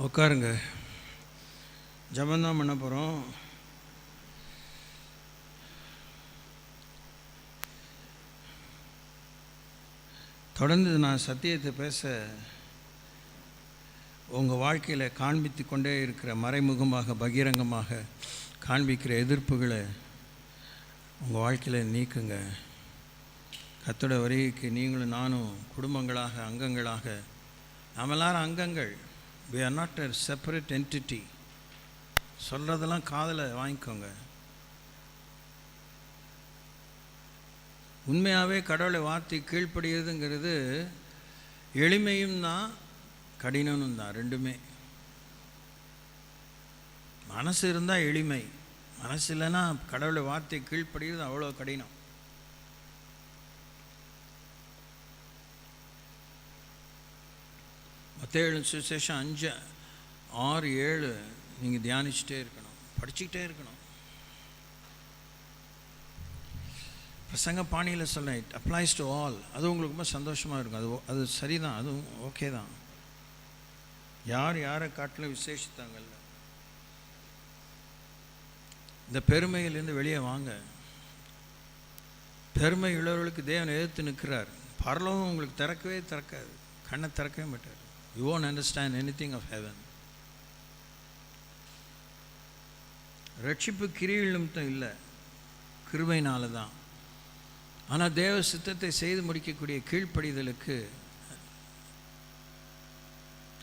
உட்காருங்க. ஜபந்தான் பண்ண போகிறோம். தொடர்ந்து நான் சத்தியத்தை பேச உங்கள் வாழ்க்கையில் காண்பித்து கொண்டே இருக்கிற மறைமுகமாக பகிரங்கமாக காண்பிக்கிற எதிர்ப்புகளை உங்கள் வாழ்க்கையில் நீக்குங்க. கர்த்தருடைய வருகைக்கு நீங்களும் நானும் குடும்பங்களாக அங்கங்களாக நாம் எல்லாரும் அங்கங்கள். we are not a separate entity. சொல்கிறதெல்லாம் காதில் வாங்கிக்கோங்க. உண்மையாகவே கடவுளை வார்த்தை கீழ்ப்படுகிறதுங்கிறது எளிமையும் தான் கடினமும் தான், ரெண்டுமே. மனசு இருந்தால் எளிமை, மனசு இல்லைன்னா கடவுளை வார்த்தை கீழ்ப்படுகிறது அவ்வளோ கடினம். மத்தேயு சுவிசேஷம் 5:6-7 நீங்கள் தியானிச்சுட்டே இருக்கணும், படிச்சுக்கிட்டே இருக்கணும். பிரசங்க பாணியில் சொல்ல இட் அப்ளைஸ் டு ஆல். அது உங்களுக்கு ரொம்ப சந்தோஷமாக இருக்கும். அது சரிதான், அதுவும் ஓகே தான். யாரை காட்டிலும் விசேஷித்தாங்கல்ல. இந்த பெருமையிலேருந்து வெளியே வாங்க. பெருமை உள்ளவர்களுக்கு தேவன் எதிர்த்து நிற்கிறார். பரலோகம் உங்களுக்கு திறக்காது, கண்ணை திறக்கவே மாட்டார். You won't understand anything of heaven. ரட்சிப்பு கிரியிலும் இல்லை, கிருபையினால தான். ஆனால் தேவ சித்தத்தை செய்து முடிக்கக்கூடிய கீழ்ப்படிதலுக்கு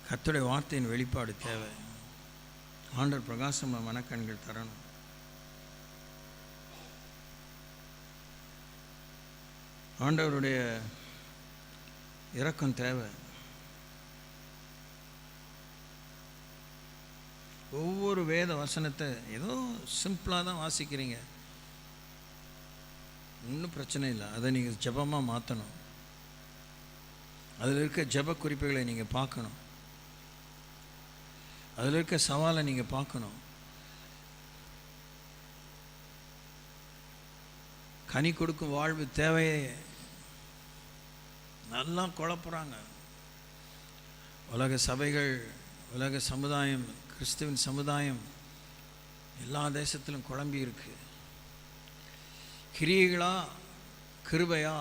கர்த்தருடைய வார்த்தையின் வெளிப்பாடு தேவை. ஆண்டவர் பிரகாசம் மனக்கண்கள் தரணும். ஆண்டவருடைய இரக்கம் தேவை. ஒவ்வொரு வேத வசனத்தை ஏதோ சிம்பிளாக தான் வாசிக்கிறீங்க, ஒன்றும் பிரச்சனை இல்லை. அதை நீங்கள் ஜபமாக மாற்றணும். அதில் இருக்க ஜப குறிப்புகளை நீங்கள் பார்க்கணும். அதில் இருக்க சவாலை நீங்கள் பார்க்கணும். கனி கொடுக்கும் வாழ்வு தேவையே நல்லா குழப்புறாங்க. உலக சபைகள், உலக சமுதாயம், கிறிஸ்துவின் சமுதாயம் எல்லா தேசத்திலும் குழம்பி இருக்கு. கிரியைகளா கிருபையா?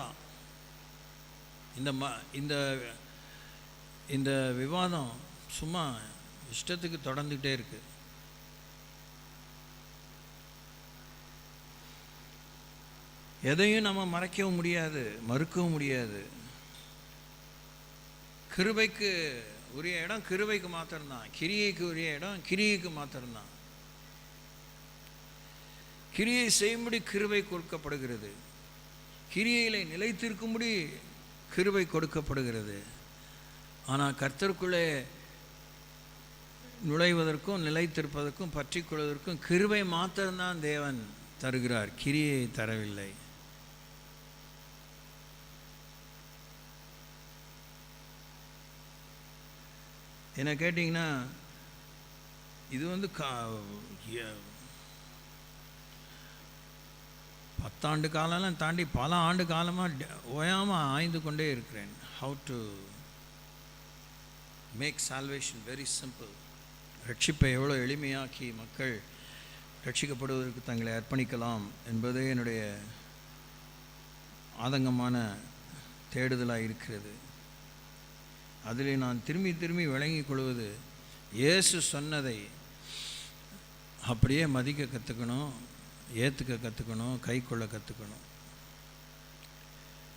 இந்த விவாதம் சும்மா இஷ்டத்துக்கு தொடர்ந்துகிட்டே இருக்கு. எதையும் நம்ம மறைக்கவும் முடியாது, மறுக்கவும் முடியாது. கிருபைக்கு உரிய இடம் கிருபைக்கு மாத்திரம்தான், கிரியைக்கு உரிய இடம் கிரியைக்கு மாத்திரம்தான். கிரியை செய்யும்படி கிருபை கொடுக்கப்படுகிறது, கிரியைகளை நிலைத்திருக்கும்படி கிருபை கொடுக்கப்படுகிறது. ஆனால் கர்த்தருக்குள்ளே நுழைவதற்கும் நிலைத்திருப்பதற்கும் பற்றி கொள்வதற்கும் கிருபை மாத்திரம்தான் தேவன் தருகிறார், கிரியை தரவில்லை. என்ன கேட்டிங்கன்னா, இது 10 ஆண்டு காலம்லாம் தாண்டி பல ஆண்டு காலமாக ஓயாமல் ஆய்ந்து கொண்டே இருக்கிறேன். How to make salvation very simple. ரட்சிப்பை எவ்வளோ எளிமையாக்கி மக்கள் ரட்சிக்கப்படுவதற்கு தங்களை அர்ப்பணிக்கலாம் என்பதே என்னுடைய ஆதங்கமான தேடுதலாக இருக்கிறது. அதில் நான் திரும்பி விளங்கிக் கொள்வது, இயேசு சொன்னதை அப்படியே மதிக்க கற்றுக்கணும், ஏற்றுக்க கற்றுக்கணும், கை கொள்ள கற்றுக்கணும்.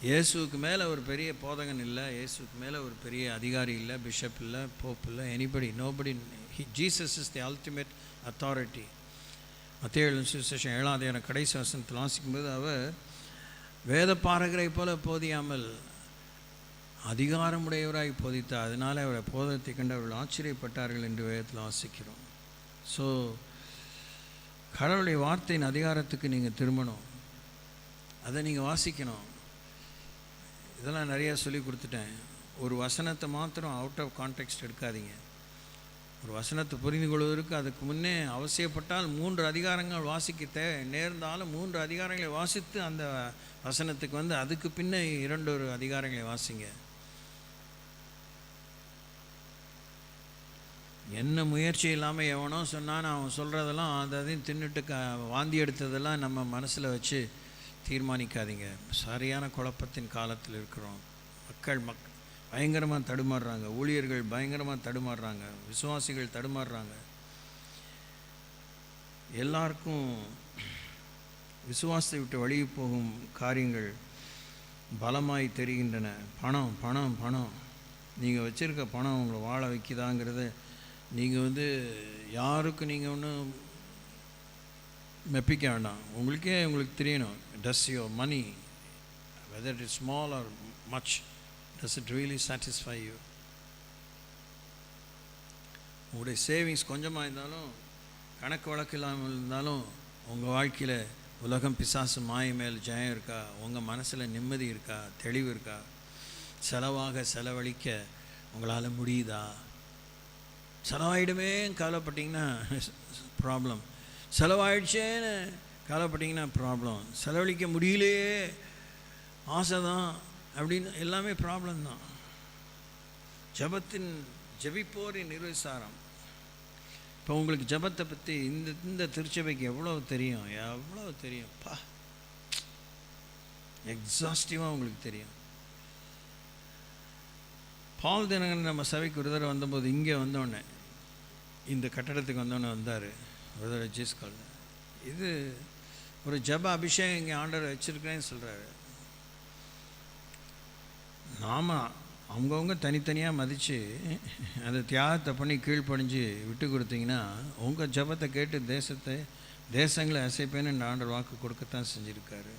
இயேசுக்கு மேலே ஒரு பெரிய போதகன் இல்லை, இயேசுக்கு மேலே ஒரு பெரிய அதிகாரி இல்லை, பிஷப் இல்லை, போப் இல்லை, anybody, nobody. Jesus is the ultimate authority. மத்தேயு சுவிசேஷம் 7 கடைசி வசனத்தில் வாசிக்கும்போது, அவர் வேத பாரகரை போல போதியாமல் அதிகாரமுடையவராய் போதித்தார், அதனால் அவரை போதத்தை கண்டு அவர்கள் ஆச்சரியப்பட்டார்கள் என்று வேதத்தில் வாசிக்கிறோம். ஸோ கடவுளுடைய வார்த்தையின் அதிகாரத்துக்கு நீங்கள் திரும்பணும், அதை நீங்கள் வாசிக்கணும். இதெல்லாம் நிறையா சொல்லி கொடுத்துட்டேன். ஒரு வசனத்தை மாத்திரம் அவுட் ஆஃப் கான்டெக்ஸ்ட் எடுக்காதீங்க. ஒரு வசனத்தை புரிந்து கொள்வதற்கு அதுக்கு முன்னே அவசியப்பட்டால் 3 அதிகாரங்கள் வாசிக்க நேர்ந்தாலும் 3 அதிகாரங்களை வாசித்து அந்த வசனத்துக்கு அதுக்கு பின்னே 2 அதிகாரங்களை வாசிங்க. என்ன முயற்சி இல்லாமல் எவனோ சொன்னான்னு அவன் சொல்கிறதெல்லாம் அதையும் தின்னுட்டு வாந்தி எடுத்ததெல்லாம் நம்ம மனசில் வச்சு தீர்மானிக்காதீங்க. சரியான குழப்பத்தின் காலத்தில் இருக்கிறோம். மக்கள் பயங்கரமாக தடுமாறுறாங்க. ஊழியர்கள் பயங்கரமாக தடுமாறுறாங்க. விசுவாசிகள் தடுமாறுறாங்க. எல்லாருக்கும் விசுவாசத்தை விட்டு வழி போகும் காரியங்கள் பலமாய் தெரிகின்றன. பணம் பணம் பணம். நீங்கள் வச்சுருக்க பணம் உங்களை வாழ வைக்குதாங்கிறத நீங்கள் யாருக்கும் நீங்கள் ஒன்றும் மெப்பிக்க வேண்டாம். உங்களுக்கு தெரியணும். டஸ் your money, whether it is small are much, does it really satisfy you? உங்களுடைய சேவிங்ஸ் கொஞ்சமாக இருந்தாலும், கணக்கு வழக்கு இல்லாமல் இருந்தாலும், உங்கள் வாழ்க்கையில் உலகம் பிசாசு மாய மேல் ஜெயம் இருக்கா? உங்கள் மனசில் நிம்மதி இருக்கா? தெளிவு இருக்கா? செலவழிக்க உங்களால் முடியுதா? செலவாயிடுமே கவலைப்பட்டிங்கன்னா ப்ராப்ளம். செலவாயிடுச்சேன்னு கவலைப்பட்டிங்கன்னா ப்ராப்ளம். செலவழிக்க முடியலையே, ஆசை தான் அப்படின்னு எல்லாமே ப்ராப்ளம் தான். ஜெபிப்போரின் நிர்விசாரம். இப்போ உங்களுக்கு ஜபத்தை பற்றி இந்த திருச்சபைக்கு எவ்வளோ தெரியும் பா, எக்ஸாஸ்டிவாக உங்களுக்கு தெரியும். பால் தினகரன் நம்ம சபைக்கு ஒரு தடவை வந்தபோது இங்கே வந்தோடனே, இந்த கட்டடத்துக்கு வந்தோடனே வந்தார். ஒரு தடவை ஜீஸ்கால் இது ஒரு ஜப அபிஷேகம் இங்கே ஆண்டவர் வச்சுருக்கிறேன்னு சொல்கிறாரு. நாம் அவங்கவுங்க தனித்தனியாக மதித்து அதை தியாகத்தை பண்ணி கீழ்ப்படிஞ்சு விட்டு கொடுத்தீங்கன்னா உங்கள் ஜபத்தை கேட்டு தேசங்களை அசைப்பேன்னு ஆண்டவர் வாக்கு கொடுக்கத்தான் செஞ்சுருக்காரு.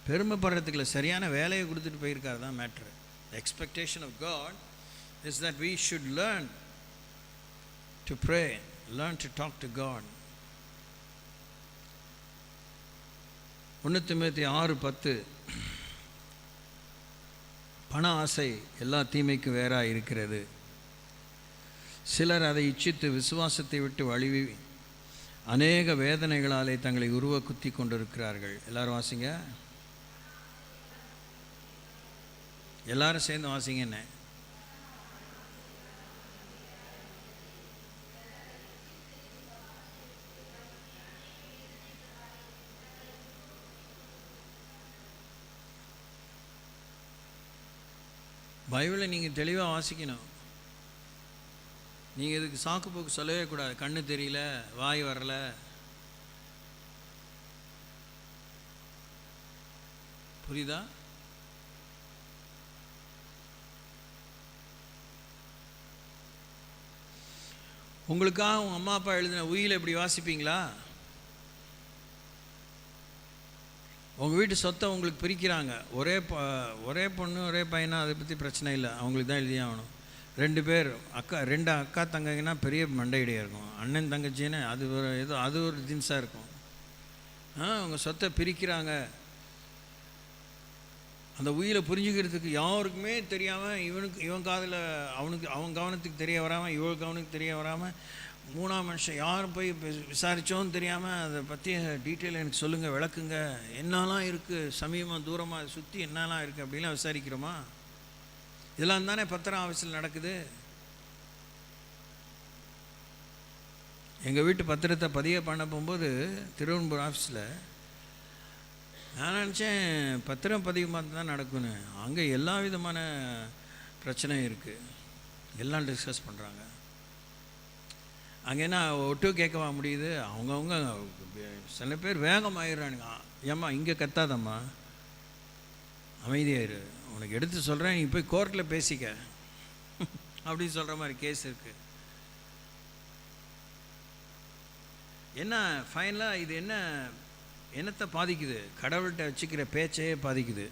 பெருமைப்படுறதுக்குள்ள சரியான வேலையை கொடுத்துட்டு போயிருக்காரு தான் matter. The expectation of God is that we should learn to pray, learn to talk to God. 1 Timothy 6:10 பண ஆசை எல்லா தீமைக்கும் வேறாக இருக்கிறது. சிலர் அதை இச்சித்து விசுவாசத்தை விட்டு வழுவி அநேக வேதனைகளாலே தங்களை உருவ குத்தி கொண்டிருக்கிறார்கள். எல்லாரும் வாசிங்க, எல்லாரும் சேர்ந்து வாசிங்க. என்ன பைபிளை நீங்கள் தெளிவாக வாசிக்கணும். நீங்கள் இதுக்கு சாக்கு போக்கு சொல்லவே கூடாது. கண்ணு தெரியல, வாய் வரல, புரியுதா? உங்களுக்காக உங்கள் அம்மா அப்பா எழுதின உயிலை இப்படி வாசிப்பீங்களா? உங்கள் வீட்டு சொத்தை உங்களுக்கு பிரிக்கிறாங்க. ஒரே பொண்ணு ஒரே பையனா, அதை பற்றி பிரச்சனை இல்லை, அவங்களுக்கு தான் எழுதி ஆகணும். 2 பேர் ரெண்டு அக்கா தங்கங்கன்னா பெரிய மண்டையடியாக இருக்கும். அண்ணன் தங்கச்சின்னு அது ஒரு தின்ஸாக இருக்கும். உங்கள் சொத்தை பிரிக்கிறாங்க. அந்த உயிரை புரிஞ்சுக்கிறதுக்கு யாருக்குமே தெரியாமல், இவன் காதில் அவன் கவனத்துக்கு தெரிய வராமல், இவள் கவனத்துக்கு தெரிய வராமல், 3ஆம் மனுஷன் யாரும் போய் விசாரித்தோன்னு தெரியாமல் அதை பற்றி டீட்டெயில் எனக்கு சொல்லுங்கள், விளக்குங்க, என்னெல்லாம் இருக்குது, சமீபமாக தூரமாக சுற்றி என்னெல்லாம் இருக்குது அப்படின்லாம் விசாரிக்கிறோமா? இதெல்லாம் தானே பத்திரம் ஆஃபீஸில் நடக்குது. எங்கள் வீட்டு பத்திரத்தை பதிவு பண்ண போகும்போது திருவெம்பூர் ஆஃபீஸில் நான் நினச்சேன் பத்திரம் பதிவு மாதிரி தான் நடக்குன்னு. அங்கே எல்லா விதமான பிரச்சனையும் இருக்குது, எல்லாம் டிஸ்கஸ் பண்ணுறாங்க. அங்கே என்ன ஒட்டு கேட்கவா முடியுது? அவங்கவுங்க சில பேர் வேகமாயிடுறானுங்க. ஏம்மா இங்கே கத்தாதம்மா, அமைதியாயிரு, உனக்கு எடுத்து சொல்கிறேன், நீ போய் கோர்ட்டில் பேசிக்க அப்படின்னு சொல்கிற மாதிரி கேஸ் இருக்குது. என்ன ஃபைனலாக இது என்னத்தை பாதிக்குது? கடவுள்கிட்ட வச்சுக்கிற பேச்சையே பாதிக்குது.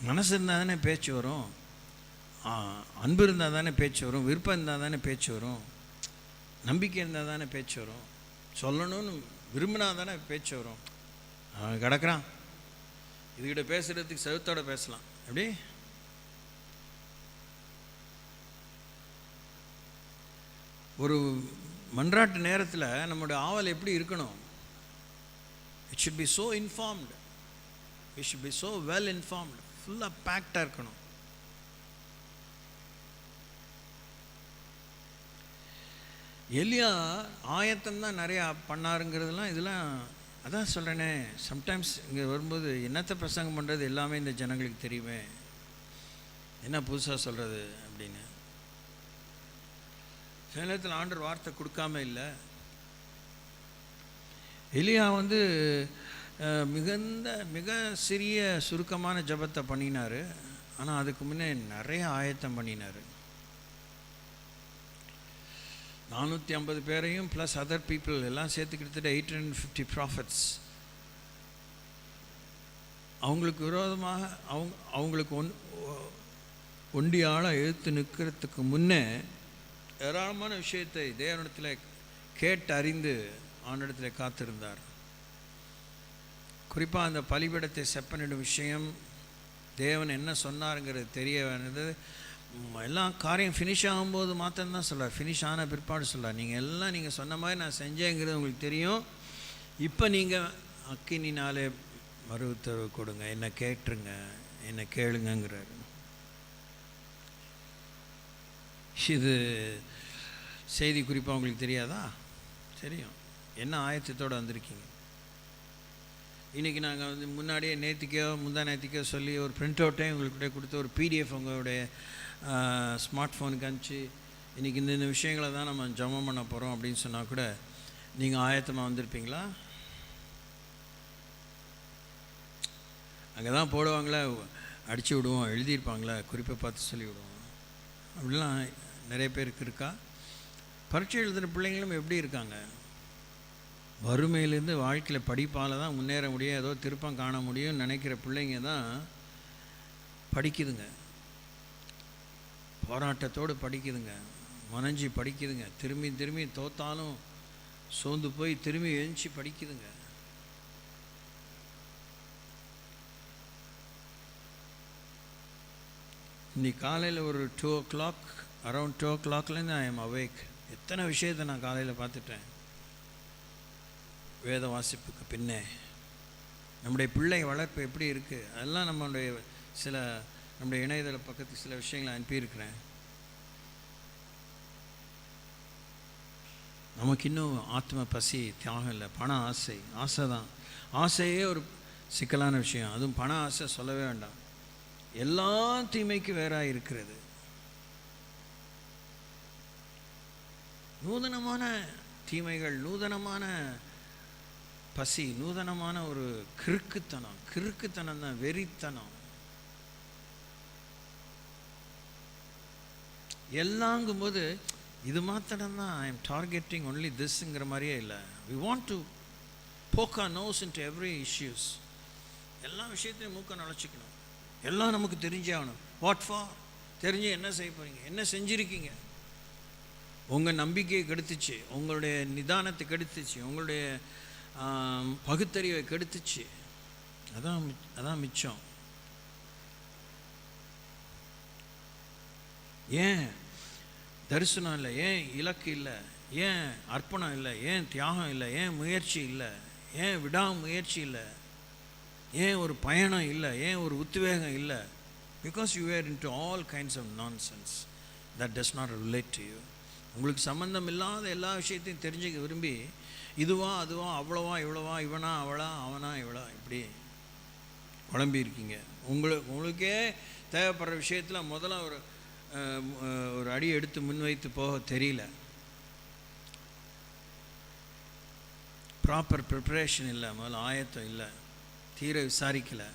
மனசு இருந்தால் தானே பேச்சு வரும், அன்பு இருந்தால் தானே பேச்சு வரும், விருப்பம் இருந்தால் தானே பேச்சு வரும், நம்பிக்கை இருந்தால் தானே பேச்சு வரும், சொல்லணும்னு விரும்பினா தானே பேச்சு வரும். அவன் கிடக்கிறான், இதுகிட்ட பேசுகிறதுக்கு செவத்தோடு பேசலாம். எப்படி ஒரு மன்றாட்டு நேரத்தில் நம்முடைய ஆவல் எப்படி இருக்கணும்? It should be so informed. We should be so well informed. ஃபுல்லாக பேக்டாக இருக்கணும். எலியா ஆயத்தம்தான் நிறையா பண்ணாருங்கிறதுலாம் இதெல்லாம் அதான் சொல்கிறேனே. சம்டைம்ஸ் இங்கே வரும்போது என்னத்தை பிரசங்கம் பண்ணுறது எல்லாமே இந்த ஜனங்களுக்கு தெரியுமே, என்ன புதுசாக சொல்கிறது அப்படின்னு. சில நேரத்தில் ஆண்டவர் வார்த்தை கொடுக்காம இல்லை. எலியா மிக சிறிய சுருக்கமான ஜபத்தை பண்ணினார். ஆனால் அதுக்கு முன்னே நிறைய ஆயத்தம் பண்ணினார். 450 பேரையும் ப்ளஸ் அதர் பீப்புள் எல்லாம் சேர்த்து கிட்டத்தட்ட 850 ப்ராஃபட்ஸ் அவங்களுக்கு விரோதமாக அவங்களுக்கு ஒண்டி ஆளாக எழுத்து நிற்கிறதுக்கு முன்னே ஏராளமான விஷயத்தை தேவனிடத்தில் கேட்டு அறிந்து ஆண்டிடத்தில் காத்திருந்தார். குறிப்பாக அந்த பலிபீடத்தை செப்பனிடும் விஷயம், தேவன் என்ன சொன்னாருங்கிறது தெரிய வேண்டியது. எல்லாம் காரியம் ஃபினிஷ் ஆகும்போது மாத்திரம்தான் சொல்கிறார், ஃபினிஷ் ஆன பிற்பாடு சொல்கிறார், நீங்கள் சொன்ன மாதிரி நான் செஞ்சேங்கிறது உங்களுக்கு தெரியும். இப்போ நீங்கள் அக்கினினாலே மறு உத்தரவு கொடுங்க, என்னை கேட்டுருங்க, என்னை கேளுங்கிறார். இது செய்தி குறிப்பாக உங்களுக்கு தெரியாதா? தெரியும். என்ன ஆயத்தத்தோடு வந்திருக்கீங்க. இன்றைக்கி நாங்கள் முன்னாடியே முந்தா நேற்றுக்கோ சொல்லி ஒரு பிரிண்ட் அவுட்டையும் உங்கள்கிட்ட கொடுத்து ஒரு பிடிஎஃப் உங்களுடைய ஸ்மார்ட் ஃபோனுக்கு அனுப்பிச்சு இன்றைக்கி இந்த விஷயங்களை தான் நம்ம ஜெபம் பண்ண போகிறோம் அப்படின்னு சொன்னால் கூட நீங்கள் ஆயத்தமாக வந்திருப்பீங்களா? அங்கே தான் போடுவாங்களே, அடித்து விடுவோம், எழுதியிருப்பாங்களே, குறிப்பை பார்த்து சொல்லி விடுவோம். அப்படிலாம் நிறைய பேருக்கு இருக்கா? பரீட்சை எழுதுகிற பிள்ளைங்களும் எப்படி இருக்காங்க? வறுமையிலேருந்து வாழ்க்கையில் படிப்பால் தான் முன்னேற முடியும், ஏதோ திருப்பம் காண முடியும்னு நினைக்கிற பிள்ளைங்க தான் படிக்குதுங்க, போராட்டத்தோடு படிக்குதுங்க, மனஞ்சி படிக்குதுங்க, திரும்பி தோத்தாலும் சோர்ந்து போய் திரும்பி எழுந்துச்சி படிக்குதுங்க. இன்னைக்கு காலையில் ஒரு 2 o'clock, அரௌண்ட் 2 o'clockலேருந்து ஐ எம் அவேக். எத்தனை விஷயத்தை நான் காலையில் பார்த்துட்டேன். வேத வாசிப்புக்கு பின்னே நம்முடைய பிள்ளை வளர்ப்பு எப்படி இருக்குது, அதெல்லாம் நம்முடைய இணையதள பக்கத்துக்கு சில விஷயங்களை அனுப்பியிருக்கிறேன். நமக்கு இன்னும் ஆத்ம பசி தியாகம் இல்லை. பண ஆசை தான். ஆசையே ஒரு சிக்கலான விஷயம். அதுவும் பண ஆசை சொல்லவே வேண்டாம். எல்லா தீமைக்கு வேறாக இருக்கிறது. நூதனமான தீமைகள், நூதனமான பசி, நூதனமான ஒரு கிறுக்குத்தனம் தான், வெறித்தனம். எல்லாங்கும்போது இது மாத்திரம்தான் ஐ எம் டார்கெட்டிங் ஒன்லி திஸ்ங்கிற மாதிரியே இல்லை. We want to poke our nose into every issues. எல்லா விஷயத்தையும் மூக்க நுழைச்சிக்கணும். எல்லாம் நமக்கு தெரிஞ்சே ஆகணும். What for? தெரிஞ்சு என்ன செய்ய போகிறீங்க, என்ன செஞ்சுருக்கீங்க? உங்கள் நம்பிக்கையை கெடுத்துச்சு, உங்களுடைய நிதானத்தை கெடுத்துச்சு, உங்களுடைய பகுத்தறிவை கெடுத்துச்சு. அதான் மிச்சம். ஏன் தரிசனம் இல்லை? ஏன் இலக்கு இல்லை? ஏன் அர்ப்பணம் இல்லை? ஏன் தியாகம் இல்லை? ஏன் முயற்சி இல்லை? ஏன் விடாமுயற்சி இல்லை? ஏன் ஒரு பயணம் இல்லை? ஏன் ஒரு உத்வேகம் இல்லை? Because you were into all kinds of nonsense that does not relate to you. உங்களுக்கு சம்மந்தம் இல்லாத எல்லா விஷயத்தையும் தெரிஞ்சுக்க விரும்பி இதுவா அதுவா, அவ்வளோவா இவ்வளோவா, இவனா அவளா, அவனா இவளா, இப்படி குழம்பி இருக்கீங்க. உங்களுக்கே தேவைப்படுற விஷயத்தில் முதல்ல ஒரு அடி எடுத்து முன்வைத்து போக தெரியல. ப்ராப்பர் ப்ரிப்பரேஷன் இல்லை, முதல்ல ஆயத்தம் இல்லை, தீர விசாரிக்கலை,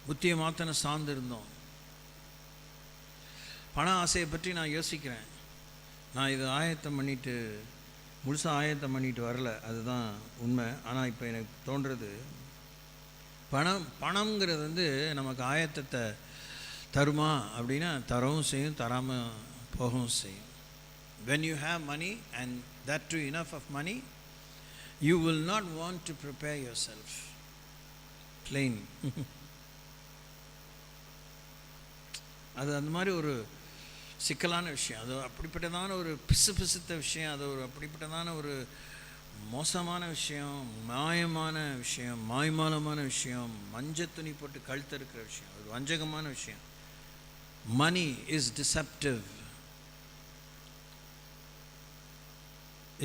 புத்தியை மாத்திரம் சார்ந்திருந்தோம். பண ஆசையை பற்றி நான் யோசிக்கிறேன். நான் இது முழுசாக ஆயத்தம் பண்ணிட்டு வரல, அதுதான் உண்மை. ஆனால் இப்போ எனக்கு தோன்றுறது, பணம்ங்கிறது நமக்கு ஆயத்தத்தை தருமா அப்படின்னா தரவும் செய்யும், தராமல் போகவும் செய்யும். when you have money and that too enough of money, you will not want to prepare yourself. plain. அது அந்த மாதிரி ஒரு சிக்கலான விஷயம். அது அப்படிப்பட்டதான ஒரு பிசுத்த விஷயம். அது ஒரு அப்படிப்பட்டதான ஒரு மோசமான விஷயம், மாயமான விஷயம், மாய்மாலமான விஷயம், மஞ்சள் துணி போட்டு கழுத்து இருக்கிற விஷயம், ஒரு வஞ்சகமான விஷயம். Money is deceptive.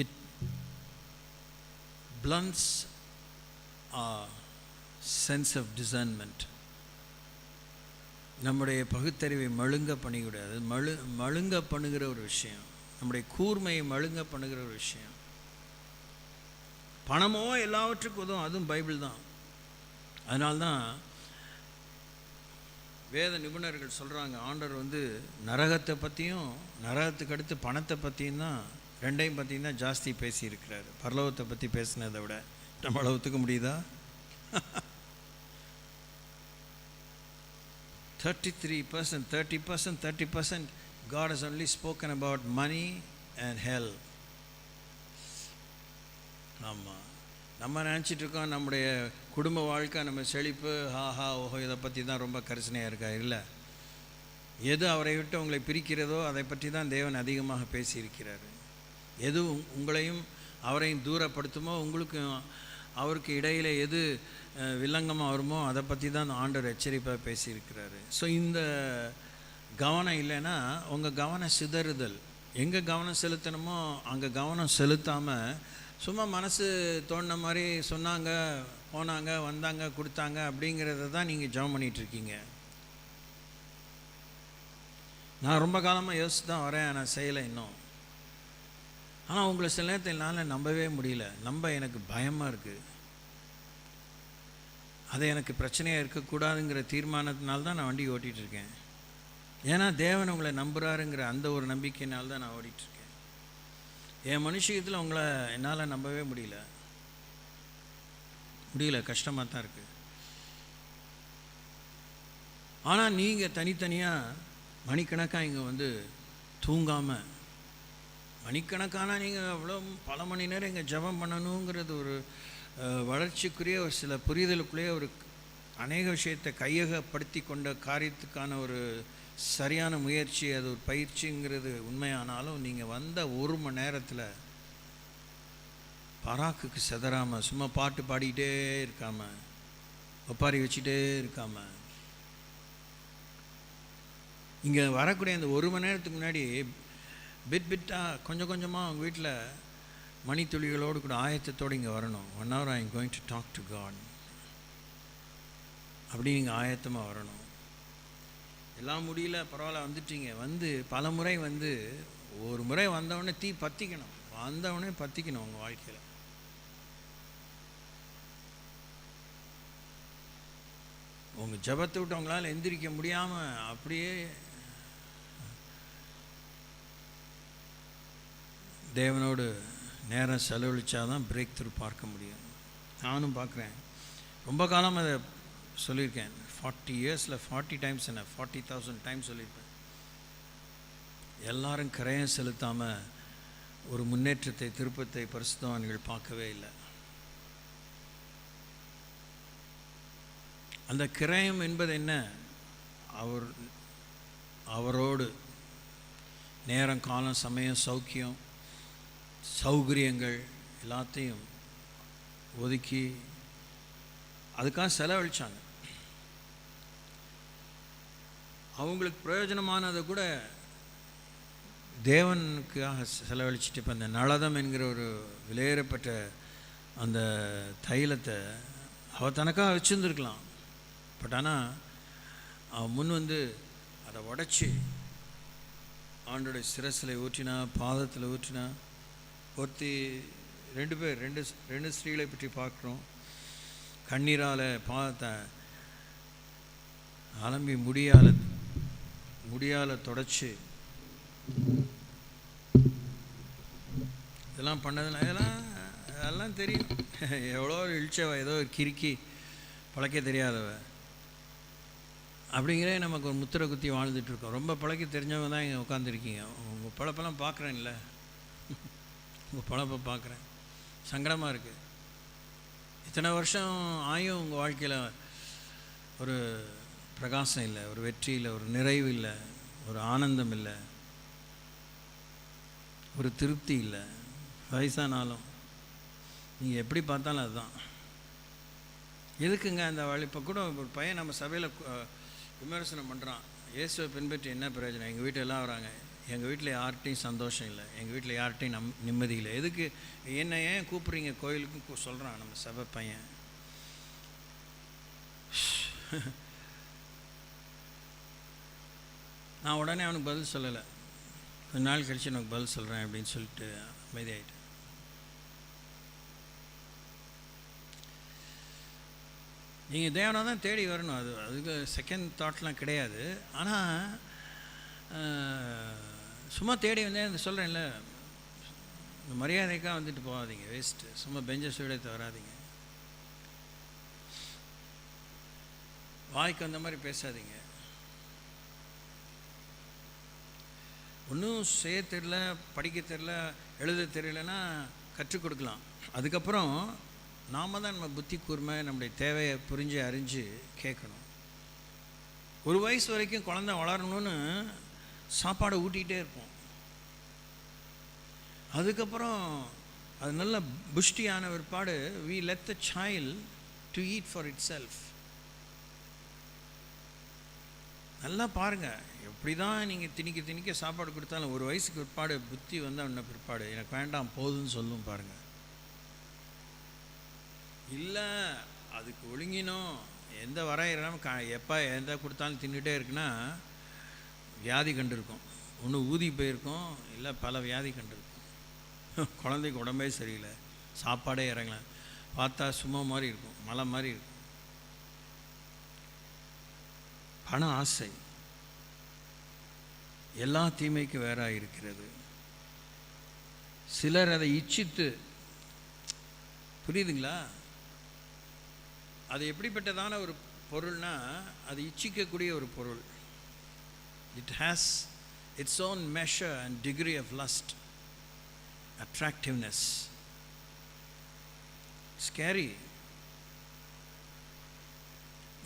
It blunts our sense of discernment. நம்முடைய பகுத்தறிவை மழுங்க பண்ணிக்கூடாது. மழுங்க பண்ணுகிற ஒரு விஷயம், நம்முடைய கூர்மையை மழுங்க பண்ணுகிற ஒரு விஷயம். பணமோ எல்லாவற்றுக்கும் உதவும், அதுவும் பைபிள் தான். அதனால்தான் வேத நிபுணர்கள் சொல்கிறாங்க, ஆண்டவர் நரகத்தை பற்றியும் நரகத்துக்கு அடுத்து பணத்தை பற்றியும் தான், ரெண்டையும் பற்றியும் தான் ஜாஸ்தி பேசியிருக்கிறார். பரலோகத்தை பற்றி பேசினதை விட. நம்ம அளவுத்துக்க முடியுதா? 33%, 30%, God has only spoken about money and hell. ஆமாம், நம்ம நினச்சிட்டு இருக்கோம் நம்முடைய குடும்ப வாழ்க்கை, நம்ம செழிப்பு, ஹாஹா ஓஹோ, இதை பற்றி தான் ரொம்ப கரிசனையாக இருக்கா. இல்லை, எது அவரை விட்டு உங்களை பிரிக்கிறதோ அதை பற்றி தான் தேவன் அதிகமாக பேசியிருக்கிறார். எது உங்களையும் அவரையும் தூரப்படுத்துமோ, உங்களுக்கும் அவருக்கு இடையில் எது வில்லங்கமாக வருமோ அதை பற்றி தான் ஆண்டவர் எச்சரிப்பாக பேசியிருக்கிறாரு. ஸோ இந்த கவனம் இல்லைன்னா உங்கள் கவனம் சிதறுதல். எங்கே கவனம் செலுத்தணுமோ அங்கே கவனம் செலுத்தாமல் சும்மா மனசு தோணுன மாதிரி சொன்னாங்க, போனாங்க, வந்தாங்க, கொடுத்தாங்க அப்படிங்கிறத தான் நீங்கள் ஜெபம் பண்ணிகிட்ருக்கீங்க. நான் ரொம்ப காலமாக யோசித்து தான் வரேன், நான் செய்யலை இன்னும். ஆனால் உங்களை சில நேரத்தில் என்னால் நம்பவே முடியல. எனக்கு பயமாக இருக்குது. அது எனக்கு பிரச்சனையாக இருக்கக்கூடாதுங்கிற தீர்மானத்தினால்தான் தான் நான் வண்டி ஓட்டிகிட்ருக்கேன். ஏன்னா தேவன் உங்களை நம்புகிறாருங்கிற அந்த ஒரு நம்பிக்கையினால் தான் நான் ஓடிட்டுருக்கேன். என் மனுஷத்தில் உங்களை என்னால் நம்பவே முடியல. கஷ்டமாக தான் இருக்குது. ஆனால் நீங்கள் தனித்தனியாக மணிக்கணக்காக இங்கே தூங்காமல், மணிக்கணக்கான நீங்கள் அவ்வளோ பல மணி நேரம் இங்கே ஜெபம் பண்ணணுங்கிறது ஒரு வளர்ச்சிக்குரிய ஒரு சில புரிதலுக்குள்ளேயே ஒரு அநேக விஷயத்தை கையகப்படுத்தி கொண்ட காரியத்துக்கான ஒரு சரியான முயற்சி, அது ஒரு பயிற்சிங்கிறது உண்மையானாலும் நீங்கள் வந்த ஒரு மணி நேரத்தில் பராக்குக்கு செதறாமல், சும்மா பாட்டு பாடிக்கிட்டே இருக்காமல், ஒப்பாரி வச்சுட்டே இருக்காமல், இங்கே வரக்கூடிய அந்த ஒரு மணி நேரத்துக்கு முன்னாடி பிட்டாக கொஞ்சம் கொஞ்சமாக அவங்க வீட்டில் மணித்துளிகளோடு கூட ஆயத்தத்தோடு இங்கே வரணும். 1 hour I am going to talk to God அப்படி நீங்கள் ஆயத்தமாக வரணும். எல்லாம் முடியல, பரவாயில்ல, வந்துட்டீங்க. பல முறை ஒரு முறை வந்தவுடனே தீ பற்றிக்கணும். வந்தவுடனே பற்றிக்கணும் உங்கள் வாழ்க்கையில். உங்கள் ஜபத்தை விட்டு அவங்களால எந்திரிக்க முடியாமல் அப்படியே தேவனோடு நேரம் செலவழித்தாதான் பிரேக் த்ரூ பார்க்க முடியும். நானும் பார்க்குறேன். ரொம்ப காலம் அதை சொல்லியிருக்கேன். 40 yearsல 40 times என்ன 40,000 times சொல்லியிருப்பேன். எல்லாரும் கிரயம் செலுத்தாமல் ஒரு முன்னேற்றத்தை, திருப்பத்தை பரிசுத்தவான்கள் பார்க்கவே இல்லை. அந்த கிரயம் என்பது என்ன? அவரோடு நேரம், காலம், சமயம், சௌக்கியம், சௌகரியங்கள் எல்லாத்தையும் ஒதுக்கி அதுக்காக செலவழித்தாங்க. அவங்களுக்கு பிரயோஜனமானதை கூட தேவனுக்காக செலவழிச்சிட்டு, இப்போ அந்த நளதம் என்கிற ஒரு விலையேறப்பட்ட அந்த தைலத்தை அவள் தனக்காக வச்சுருந்துருக்கலாம். பட் ஆனால் அவன் முன் அதை உடச்சி ஆண்டோடைய சிரசில் ஊற்றினா, பாதத்தில் ஊற்றினா. ஒருத்தி 2 பேர், 2 ஸ்திரீகளை பற்றி பார்க்குறோம். கண்ணீரால் பாதத்தை அலம்பி முடியால் தொடச்சி இதெல்லாம் பண்ணதில்லை. அதெல்லாம் தெரியும். எவ்வளோ இழிச்சவ, ஏதோ ஒரு கிறுக்கி பழக்க தெரியாதவ அப்படிங்கிற நமக்கு ஒரு முத்திரை குத்தி வாழ்ந்துட்டுருக்கோம். ரொம்ப பழக்க தெரிஞ்சவங்க தான் இங்கே உட்காந்துருக்கீங்க. உங்கள் பழப்பெல்லாம் பார்க்குறேன்ல, உங்கள் பழப்பை பார்க்குறேன், சங்கடமாக இருக்குது. இத்தனை வருஷம் ஆயும் உங்கள் வாழ்க்கையில் ஒரு பிரகாசம் இல்லை, ஒரு வெற்றி இல்லை, ஒரு நிறைவு இல்லை, ஒரு ஆனந்தம் இல்லை, ஒரு திருப்தி இல்லை. வயசானாலும் நீங்கள் எப்படி பார்த்தாலும் அதுதான். எதுக்குங்க அந்த இப்போ கூட ஒரு பையன் நம்ம சபையில் விமர்சனம் பண்ணுறான், இயேசுவை பின்பற்றி என்ன பிரயோஜனம், எங்கள் வீட்டில் எல்லாம் வராங்க, எங்கள் வீட்டில் யார்கிட்டையும் சந்தோஷம் இல்லை, எங்கள் வீட்டில் யார்கிட்டையும் நிம்மதி இல்லை. எதுக்கு என்னை ஏன் கூப்பிட்றீங்க கோயிலுக்கு சொல்கிறான் நம்ம சபை பையன். நான் உடனே அவனுக்கு பதில் சொல்லலை. கொஞ்ச நாள் கழிச்சு எனக்கு பதில் சொல்கிறேன் அப்படின்னு சொல்லிட்டு அமைதியாயிட்டேன். நீங்கள் தேவனை தான் தேடி வரணும், அதுக்கு செகண்ட் தாட்லாம் கிடையாது. ஆனால் சும்மா தேடி வந்தேன் சொல்கிறேன்ல, இந்த மரியாதைக்காக வந்துட்டு போகாதீங்க, வேஸ்ட்டு. சும்மா பெஞ்சை சூடத்தை வராதிங்க, வாய்க்கு வந்த மாதிரி பேசாதீங்க. ஒன்றும் செய்ய தெரியல, படிக்க தெரியல, எழுத தெரியலன்னா கற்றுக் கொடுக்கலாம். அதுக்கப்புறம் நாம் தான் நம்ம புத்தி கூர்மை, நம்முடைய தேவையை புரிஞ்சு அறிஞ்சு கேட்கணும். ஒரு வயசு வரைக்கும் குழந்தை வளரணும்னு சாப்பாடை ஊட்டிகிட்டே இருப்போம். அதுக்கப்புறம் அது நல்ல புஷ்டியான பிற்பாடு we let the child to eat for itself. நல்லா பாருங்கள், எப்படி தான் நீங்கள் திணிக்க சாப்பாடு கொடுத்தாலும் ஒரு வயசுக்கு பிற்பாடு புத்தி வந்து அவன பிற்பாடு எனக்கு வேண்டாம் போதுன்னு சொல்லும் பாருங்கள். இல்லை அதுக்கு ஒழுங்கினோம், எந்த வரையிறாமல் எப்போ எந்த கொடுத்தாலும் தின்னுட்டே இருக்குன்னா வியாதி கண்டிருக்கும். ஒன்று ஊதி போயிருக்கும், இல்லை பல வியாதி கண்டிருக்கும். குழந்தைக்கு உடம்பே சரியில்லை, சாப்பாடே இறங்கல, பார்த்தா சும்மா மாதிரி இருக்கும், மலை மாதிரி இருக்கும். பண ஆசை எல்லா தீமைக்கு வேறாக இருக்கிறது. சிலர் அதை இச்சித்து, புரியுதுங்களா? அது எப்படிப்பட்டதான ஒரு பொருள்னா அது இச்சிக்கக்கூடிய ஒரு பொருள். It has its own measure and degree of lust, attractiveness. Scary.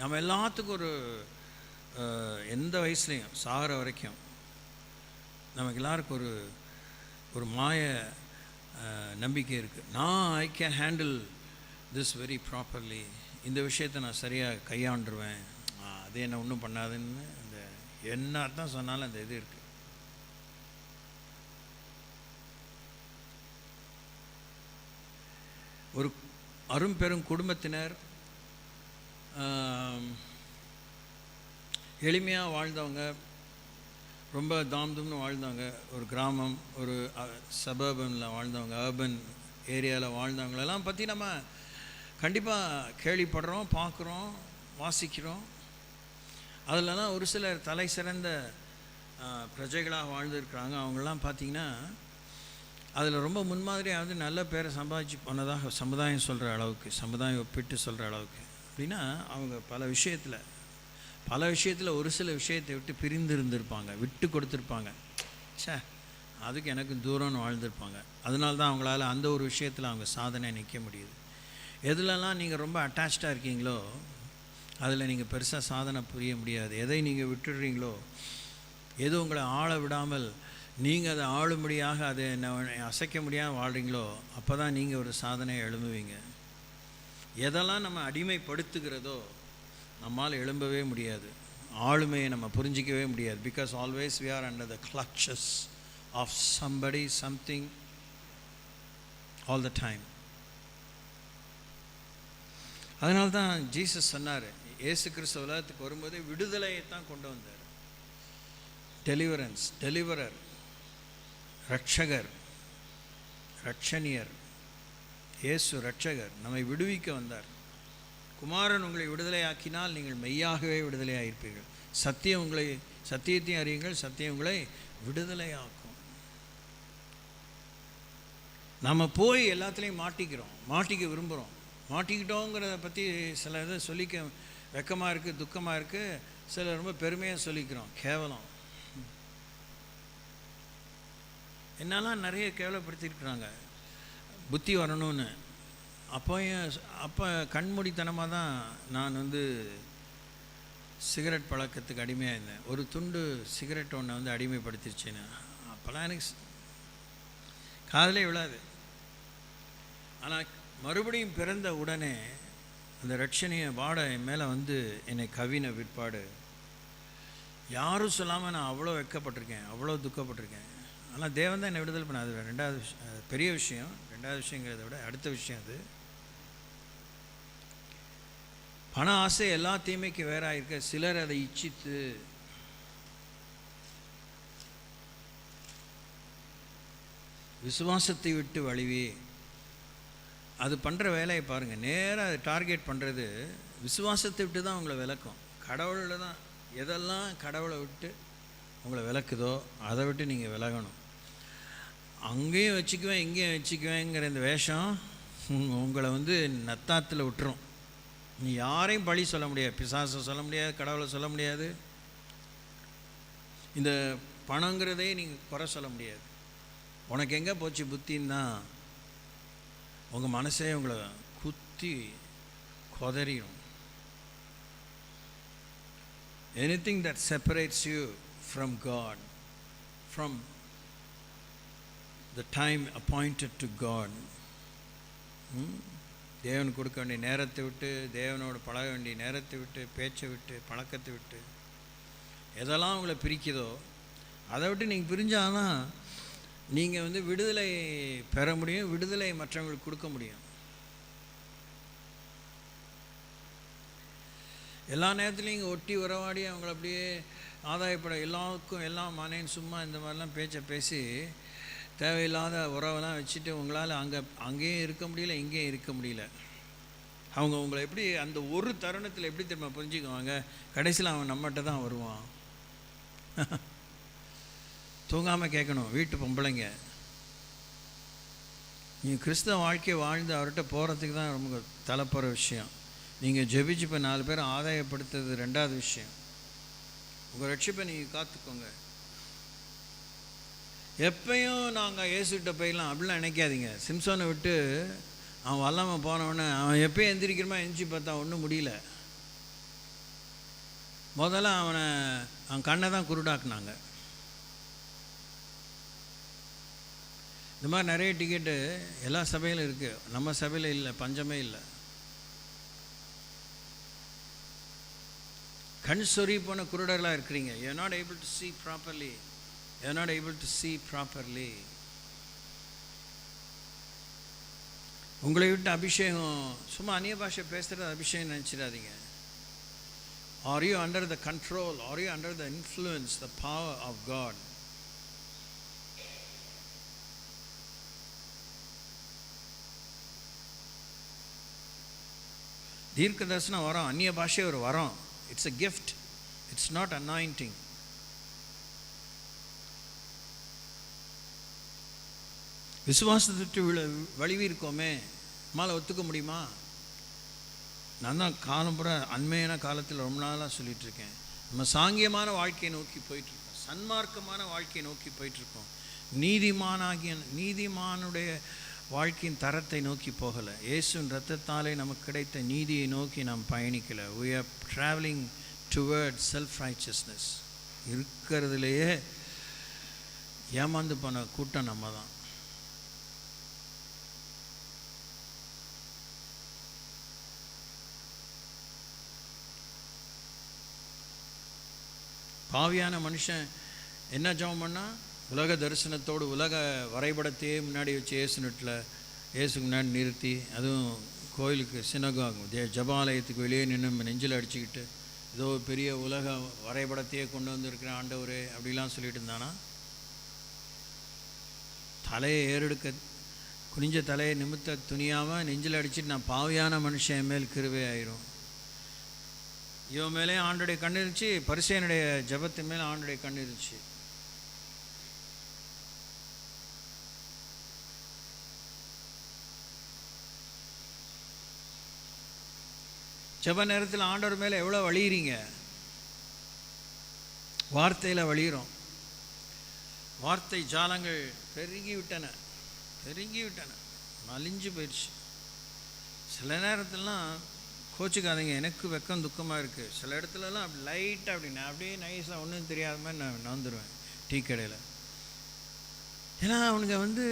நம்ம எல்லாத்துக்கும் ஒரு எந்த வயசுலையும் சாகிற வரைக்கும் நமக்கு எல்லாருக்கும் ஒரு மாய நம்பிக்கை இருக்குது. I can handle this very properly, இந்த விஷயத்தை நான் சரியாக கையாண்டுருவேன், அது என்ன ஒன்றும் பண்ணாதுன்னு அந்த என்ன தான் சொன்னாலும் அந்த இது இருக்குது. ஒரு அரும்பெரும் குடும்பத்தினர், எளிமையாக வாழ்ந்தவங்க, ரொம்ப தாம்தும்னு வாழ்ந்தவங்க, ஒரு கிராமம், ஒரு சபர்பனில் வாழ்ந்தவங்க, அர்பன் ஏரியாவில் வாழ்ந்தவங்களெல்லாம் பற்றி நம்ம கண்டிப்பாக கேள்விப்படுறோம், பார்க்குறோம், வாசிக்கிறோம். அதிலலாம் ஒரு சிலர் தலை சிறந்த பிரஜைகளாக வாழ்ந்துருக்குறாங்க. அவங்களாம் பார்த்திங்கன்னா அதில் ரொம்ப முன்மாதிரியாவது நல்ல பேரை சம்பாதிச்சு போனதாக சமுதாயம் சொல்கிற அளவுக்கு, சமுதாயம் ஒப்பிட்டு சொல்கிற அளவுக்கு. அப்படின்னா அவங்க பல விஷயத்தில் ஒரு சில விஷயத்தை விட்டு பிரிந்து இருந்திருப்பாங்க, விட்டு கொடுத்துருப்பாங்க. அதுக்கு எனக்கு தூரம்னு வாழ்ந்திருப்பாங்க. அதனால தான் அவங்களால அந்த ஒரு விஷயத்தில் அவங்க சாதனை நிற்க முடியுது. எதுலலாம் நீங்கள் ரொம்ப அட்டாச்சாக இருக்கீங்களோ அதில் நீங்கள் பெருசாக சாதனை புரிய முடியாது. எதை நீங்கள் விட்டுடுறீங்களோ, எது உங்களை ஆள விடாமல் நீங்கள் அதை ஆளும்படியாக அதை அசைக்க முடியாமல் வாழ்கிறீங்களோ அப்போ தான் நீங்கள் ஒரு சாதனையை எழும்புவீங்க. எதெல்லாம் நம்ம அடிமைப்படுத்துகிறதோ நம்மால் எழும்பவே முடியாது, ஆளுமையை நம்ம புரிஞ்சிக்கவே முடியாது. Because always we are under the clutches of somebody, something, all the time. அதனால தான் ஜீசஸ் சொன்னார், இயேசு கிறிஸ்து உலகத்துக்கு வரும்போதே விடுதலையை தான் கொண்டு வந்தார். டெலிவரன்ஸ், டெலிவரர், ரட்சகர், ரட்சணியர். இயேசு ரட்சகர், நம்மை விடுவிக்க வந்தார். குமாரன் உங்களை விடுதலையாக்கினால் நீங்கள் மெய்யாகவே விடுதலையாயிருப்பீர்கள். சத்தியத்தையும் அறியுங்கள், சத்தியம் உங்களை விடுதலையாக்கும். நம்ம போய் எல்லாத்துலேயும் மாட்டிக்க விரும்புகிறோம். மாட்டிக்கிட்டோங்கிறத பற்றி சில இதை சொல்லிக்க வெக்கமாக இருக்குது, துக்கமாக இருக்குது. சில ரொம்ப பெருமையாக சொல்லிக்கிறோம். கேவலம். என்னெல்லாம் நிறைய கேவலப்படுத்தியிருக்கிறாங்க புத்தி வரணும்னு. அப்போ கண்மூடித்தனமாக தான் நான் சிகரெட் பழக்கத்துக்கு அடிமையாக இருந்தேன். ஒரு துண்டு சிகரெட் ஒன்றை அடிமைப்படுத்திருச்சேன்னு அப்போல்லாம் எனக்கு காதலே விழாது. ஆனால் மறுபடியும் பிறந்த உடனே அந்த ரட்சணிய வாடை என் மேலே என்னை கவின பிற்பாடு யாரும் சொல்லாமல் நான் அவ்வளோ வெட்கப்பட்டிருக்கேன், அவ்வளோ துக்கப்பட்டிருக்கேன். ஆனால் தேவன் தான் என்னை விடுதலை பண்ண. அது ரெண்டாவது பெரிய விஷயம். ரெண்டாவது விஷயங்கிறத விட அடுத்த விஷயம் அது. பண ஆசை எல்லா தீமைக்கு வேறாக இருக்க சிலர் அதை இச்சித்து விசுவாசத்தை விட்டு வழிவே. அது பண்ணுற வேலையை பாருங்கள். நேராக அது டார்கெட் பண்ணுறது விசுவாசத்தை விட்டு தான் உங்களை விளக்கும். கடவுளில் தான் எதெல்லாம் கடவுளை விட்டு உங்களை விளக்குதோ அதை விட்டு நீங்கள் விலகணும். அங்கேயும் வச்சுக்குவேன் இங்கேயும் வச்சுக்குவேங்கிற இந்த வேஷம் உங்களை நத்தாத்தில் விட்டுரும். நீ யாரையும் பழி சொல்ல முடியாது, பிசாசை சொல்ல முடியாது, கடவுளை சொல்ல முடியாது, இந்த பணங்கிறதே நீங்கள் குறை சொல்ல முடியாது. உனக்கு எங்கே போச்சு புத்தின்னா உங்கள் மனசே உங்களை குத்தி கொதறிடும். Anything that separates you from God, from the time appointed to God, தேவன் கொடுக்க வேண்டிய நேரத்தை விட்டு, தேவனோடு பழக வேண்டிய நேரத்தை விட்டு, பேச்சை விட்டு, பழக்கத்தை விட்டு, எதெல்லாம் உங்களை பிரிக்குதோ அதை விட்டு நீங்கள் பிரிஞ்சாதான் நீங்கள் விடுதலை பெற முடியும், விடுதலை மற்றவங்களுக்கு கொடுக்க முடியும். எல்லா நேரத்துலையும் இங்கே ஒட்டி உறவாடி அவங்கள அப்படியே ஆதாயப்பட எல்லாருக்கும் எல்லாம் மனைன்னு சும்மா இந்த மாதிரிலாம் பேச்சை பேசி தேவையில்லாத உறவெல்லாம் வச்சுட்டு உங்களால் அங்கேயும் இருக்க முடியல, இங்கேயும் இருக்க முடியல. அவங்க உங்களை எப்படி அந்த ஒரு தருணத்தில் எப்படி திரும்ப புரிஞ்சுக்குவாங்க? கடைசியில் அவன் நம்மகிட்ட தான் வருவான். தூங்காமல் கேட்கணும். வீட்டு பொம்பளைங்க, நீங்கள் கிறிஸ்தவ வாழ்க்கையை வாழ்ந்து அவர்கிட்ட போகிறதுக்கு தான் ரொம்ப தலைப்புற விஷயம். நீங்கள் ஜெபிச்சு இப்போ 4 பேர் ஆதாயப்படுத்துறது ரெண்டாவது விஷயம். உங்கள் ரட்சிப்பை நீங்கள் காத்துக்கோங்க. எப்பயும் நாங்கள் இயேசுகிட்ட போயிடலாம் அப்படிலாம் நினைக்காதீங்க. சிம்சோனை விட்டு அவன் வல்லாமல் போனவொடனே அவன் எப்பயும் எந்திரிக்கிறமா எந்திரிச்சு பார்த்தா ஒன்றும் முடியல. முதல்ல அவன் கண்ணை தான் குருடாக்குனாங்க. இந்த மாதிரி நிறைய டிக்கெட்டு எல்லா சபையிலும் இருக்குது, நம்ம சபையில் இல்லை, பஞ்சமே இல்லை. கண் சொறி போன குருடர்களாக இருக்கிறீங்க. You are not able to see properly. You are not able to see properly. உங்களை விட்டு அபிஷேகம் சும்மா அந்நிய பாஷை பேசுகிறது அபிஷேகம் நினச்சிடாதீங்க. Are you under the control? Are you under the influence, the power of God? தீர்க்க தரிசனம் வரம், அந்நிய பாஷை ஒரு வரம். It's a gift. It's not anointing. விசுவாசத்தை வலிவி இருக்கோமே, நம்மளால் ஒத்துக்க முடியுமா? நான் தான் காலம்புற அண்மையான காலத்தில் ரொம்ப நாளாக சொல்லிகிட்ருக்கேன். நம்ம சாங்கியமான வாழ்க்கையை நோக்கி போயிட்டுருக்கோம், சன்மார்க்கமான வாழ்க்கையை நோக்கி போயிட்டுருக்கோம். நீதிமானுடைய வாழ்க்கையின் தரத்தை நோக்கி போகலை. இயேசுவின் இரத்தத்தாலே நமக்கு கிடைத்த நீதியை நோக்கி நாம் பயணிக்கலை. we are traveling toward self-righteousness. இருக்கிறதுலையே ஏமாந்து போன கூட்டம் நம்ம தான். பாவியான மனுஷன் என்ன ஜெபம் பண்ணால், உலக தரிசனத்தோடு உலக வரைபடத்தையே முன்னாடி வச்சு இயேசுக்கு முன்னாடி நிறுத்தி, அதுவும் கோயிலுக்கு சினகாக் ஜபாலயத்துக்கு வெளியே நின்று நெஞ்சில் அடிச்சுக்கிட்டு ஏதோ பெரிய உலக வரைபடத்தையே கொண்டு வந்திருக்கிற ஆண்டவரே அப்படிலாம் சொல்லிட்டு இருந்தானா? தலையை ஏறெடுக்க குனிஞ்ச தலையை நிமித்த துணியாமல் நெஞ்சில் அடிச்சுட்டு நான் பாவியான மனுஷன் என் மேல் கிருபை ஆயிரும். இவன் மேலே ஆண்டுடைய கண் இருந்துச்சு, பரிசேயனுடைய ஜபத்தின் மேலே ஆண்டுடைய கண் இருந்துச்சு. ஜப நேரத்தில் ஆண்டவர் மேலே எவ்வளோ வழியிறீங்க? வார்த்தையில் வழியிறோம். வார்த்தை ஜாலங்கள் பெருகி விட்டன, மலிஞ்சு போயிடுச்சு. சில நேரத்திலலாம் கோச்சுக்காதீங்க, எனக்கு வெக்கம் துக்கமாக இருக்குது. சில இடத்துலலாம் அப்படி லைட்டாக அப்படியே நைஸாக ஒன்றும் தெரியாத மாதிரி நான் வந்துடுவேன் டீ கடையில். ஏன்னா அவனுங்க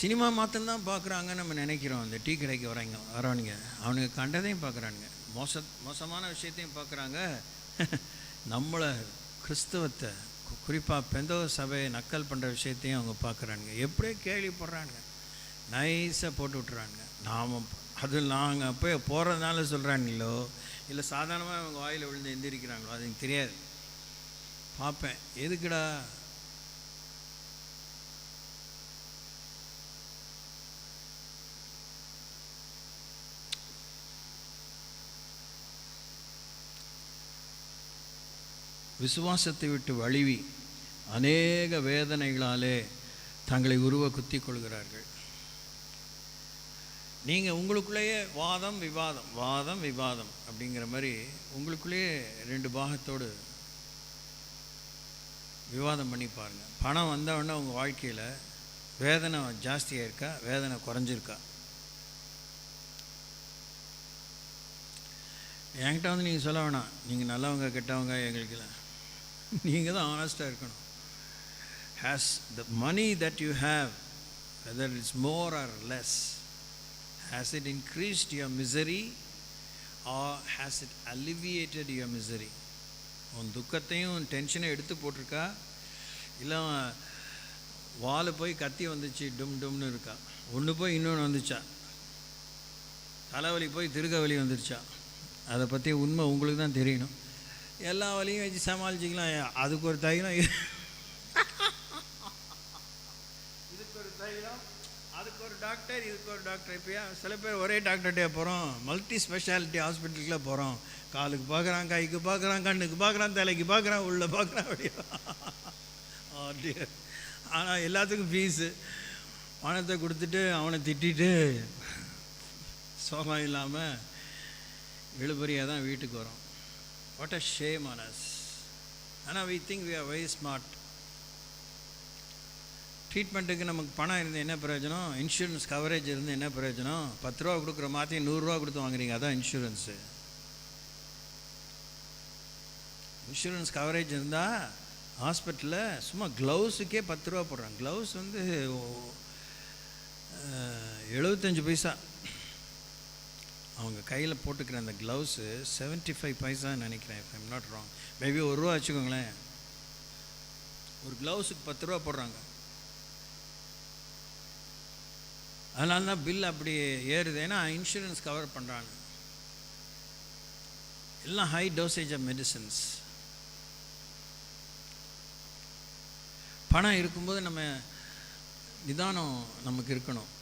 சினிமா மாத்திரம்தான் பார்க்குறாங்கன்னு நம்ம நினைக்கிறோம். அந்த டீ கடைக்கு வரவனுங்க அவனுங்க கண்டதையும் பார்க்குறானுங்க, மோசமான விஷயத்தையும் பார்க்குறாங்க, நம்மளை கிறிஸ்தவத்தை குறிப்பாக பெந்தோ சபையை நக்கல் பண்ணுற விஷயத்தையும் அவங்க பார்க்குறானுங்க. எப்படியே கேள்விப்படுறானுங்க, நைஸாக போட்டு விட்டுறானுங்க. நாம் அது நாங்கள் அப்போ போகிறதுனால சொல்கிறாங்களோ இல்லை சாதாரணமாக அவங்க வாயில் விழுந்து எந்திரிக்கிறாங்களோ அது எனக்கு தெரியாது. பார்ப்பேன், எதுக்குடா விசுவாசத்தை விட்டு வழுவி அநேக வேதனைகளாலே தங்களை உருவ குத்தி கொள்கிறார்கள். நீங்கள் உங்களுக்குள்ளேயே வாதம் விவாதம் அப்படிங்கிற மாதிரி உங்களுக்குள்ளேயே 2 பாகத்தோடு விவாதம் பண்ணி பாருங்கள். பணம் வந்தவுடனே உங்கள் வாழ்க்கையில் வேதனை ஜாஸ்தியாக இருக்கா, வேதனை குறைஞ்சிருக்கா? என்கிட்ட வந்து நீங்கள் சொல்ல வேணாம், நீங்கள் நல்லவங்க கெட்டவங்க எங்களுக்கு இல்லை. நீங்கள் தான் ஆனஸ்டாக இருக்கணும். Has the money that you have, whether it's more or less, has it increased your misery or has it alleviated your misery? உன் துக்கத்தையும் டென்ஷனை எடுத்து போட்டிருக்கா, இல்லை வால் போய் கத்தி வந்துச்சு டும்னு இருக்கா, ஒன்று போய் இன்னொன்று வந்துச்சா, தலைவலி போய் திருக்க வலி வந்துருச்சா? அதை பற்றி உண்மை உங்களுக்கு தான் தெரியணும். எல்லா வலியும் வச்சு சமாளிச்சிக்கலாம். அதுக்கு ஒரு தைலம், இதுக்கு ஒரு தைலம், அதுக்கு ஒரு டாக்டர், இதுக்கு ஒரு டாக்டர். இப்போயா சில பேர் ஒரே டாக்டர்கிட்டே போகிறோம், மல்டி ஸ்பெஷாலிட்டி ஹாஸ்பிட்டலுக்குள்ளே போகிறோம். காலுக்கு பார்க்குறான், கைக்கு பார்க்குறான், கண்ணுக்கு பார்க்குறான், தலைக்கு பார்க்குறான், உள்ளே பார்க்குறான், அப்படியே. ஆனால் எல்லாத்துக்கும் ஃபீஸு. பணத்தை கொடுத்துட்டு அவனை திட்டிட்டு சோகம் இல்லாமல் இழுபறியாக தான் வீட்டுக்கு வரோம். What a shame on us. ஆனால் we think we are very smart. ட்ரீட்மெண்ட்டுக்கு நமக்கு பணம் இருந்து என்ன பிரயோஜனம்? இன்சூரன்ஸ் கவரேஜ் இருந்து என்ன பிரயோஜனம்? 10 ரூபா கொடுக்குற மாற்றி 100 ரூபா கொடுத்து வாங்குறீங்க, அதான் இன்சூரன்ஸு. இன்சூரன்ஸ் கவரேஜ் இருந்தால் ஹாஸ்பிட்டலில் சும்மா க்ளவுஸுக்கே 10 ரூபா போடுறாங்க. க்ளவுஸ் வந்து 75 பைசா. அவங்க கையில் போட்டுக்கிற அந்த க்ளவுஸு 75 பைசான்னு நினைக்கிறேன், if I'm not wrong. Maybe 1 ரூபா வச்சுக்கோங்களேன். ஒரு க்ளவுஸுக்கு 10 ரூபா போடுறாங்க. அதனால தான் பில் அப்படி ஏறுது. ஏன்னா இன்சூரன்ஸ் கவர் பண்ணுறாங்க. எல்லாம் ஹை டோசேஜ் ஆஃப் மெடிசன்ஸ். பணம் இருக்கும்போது நம்ம நிதானம் நமக்கு இருக்கணும்.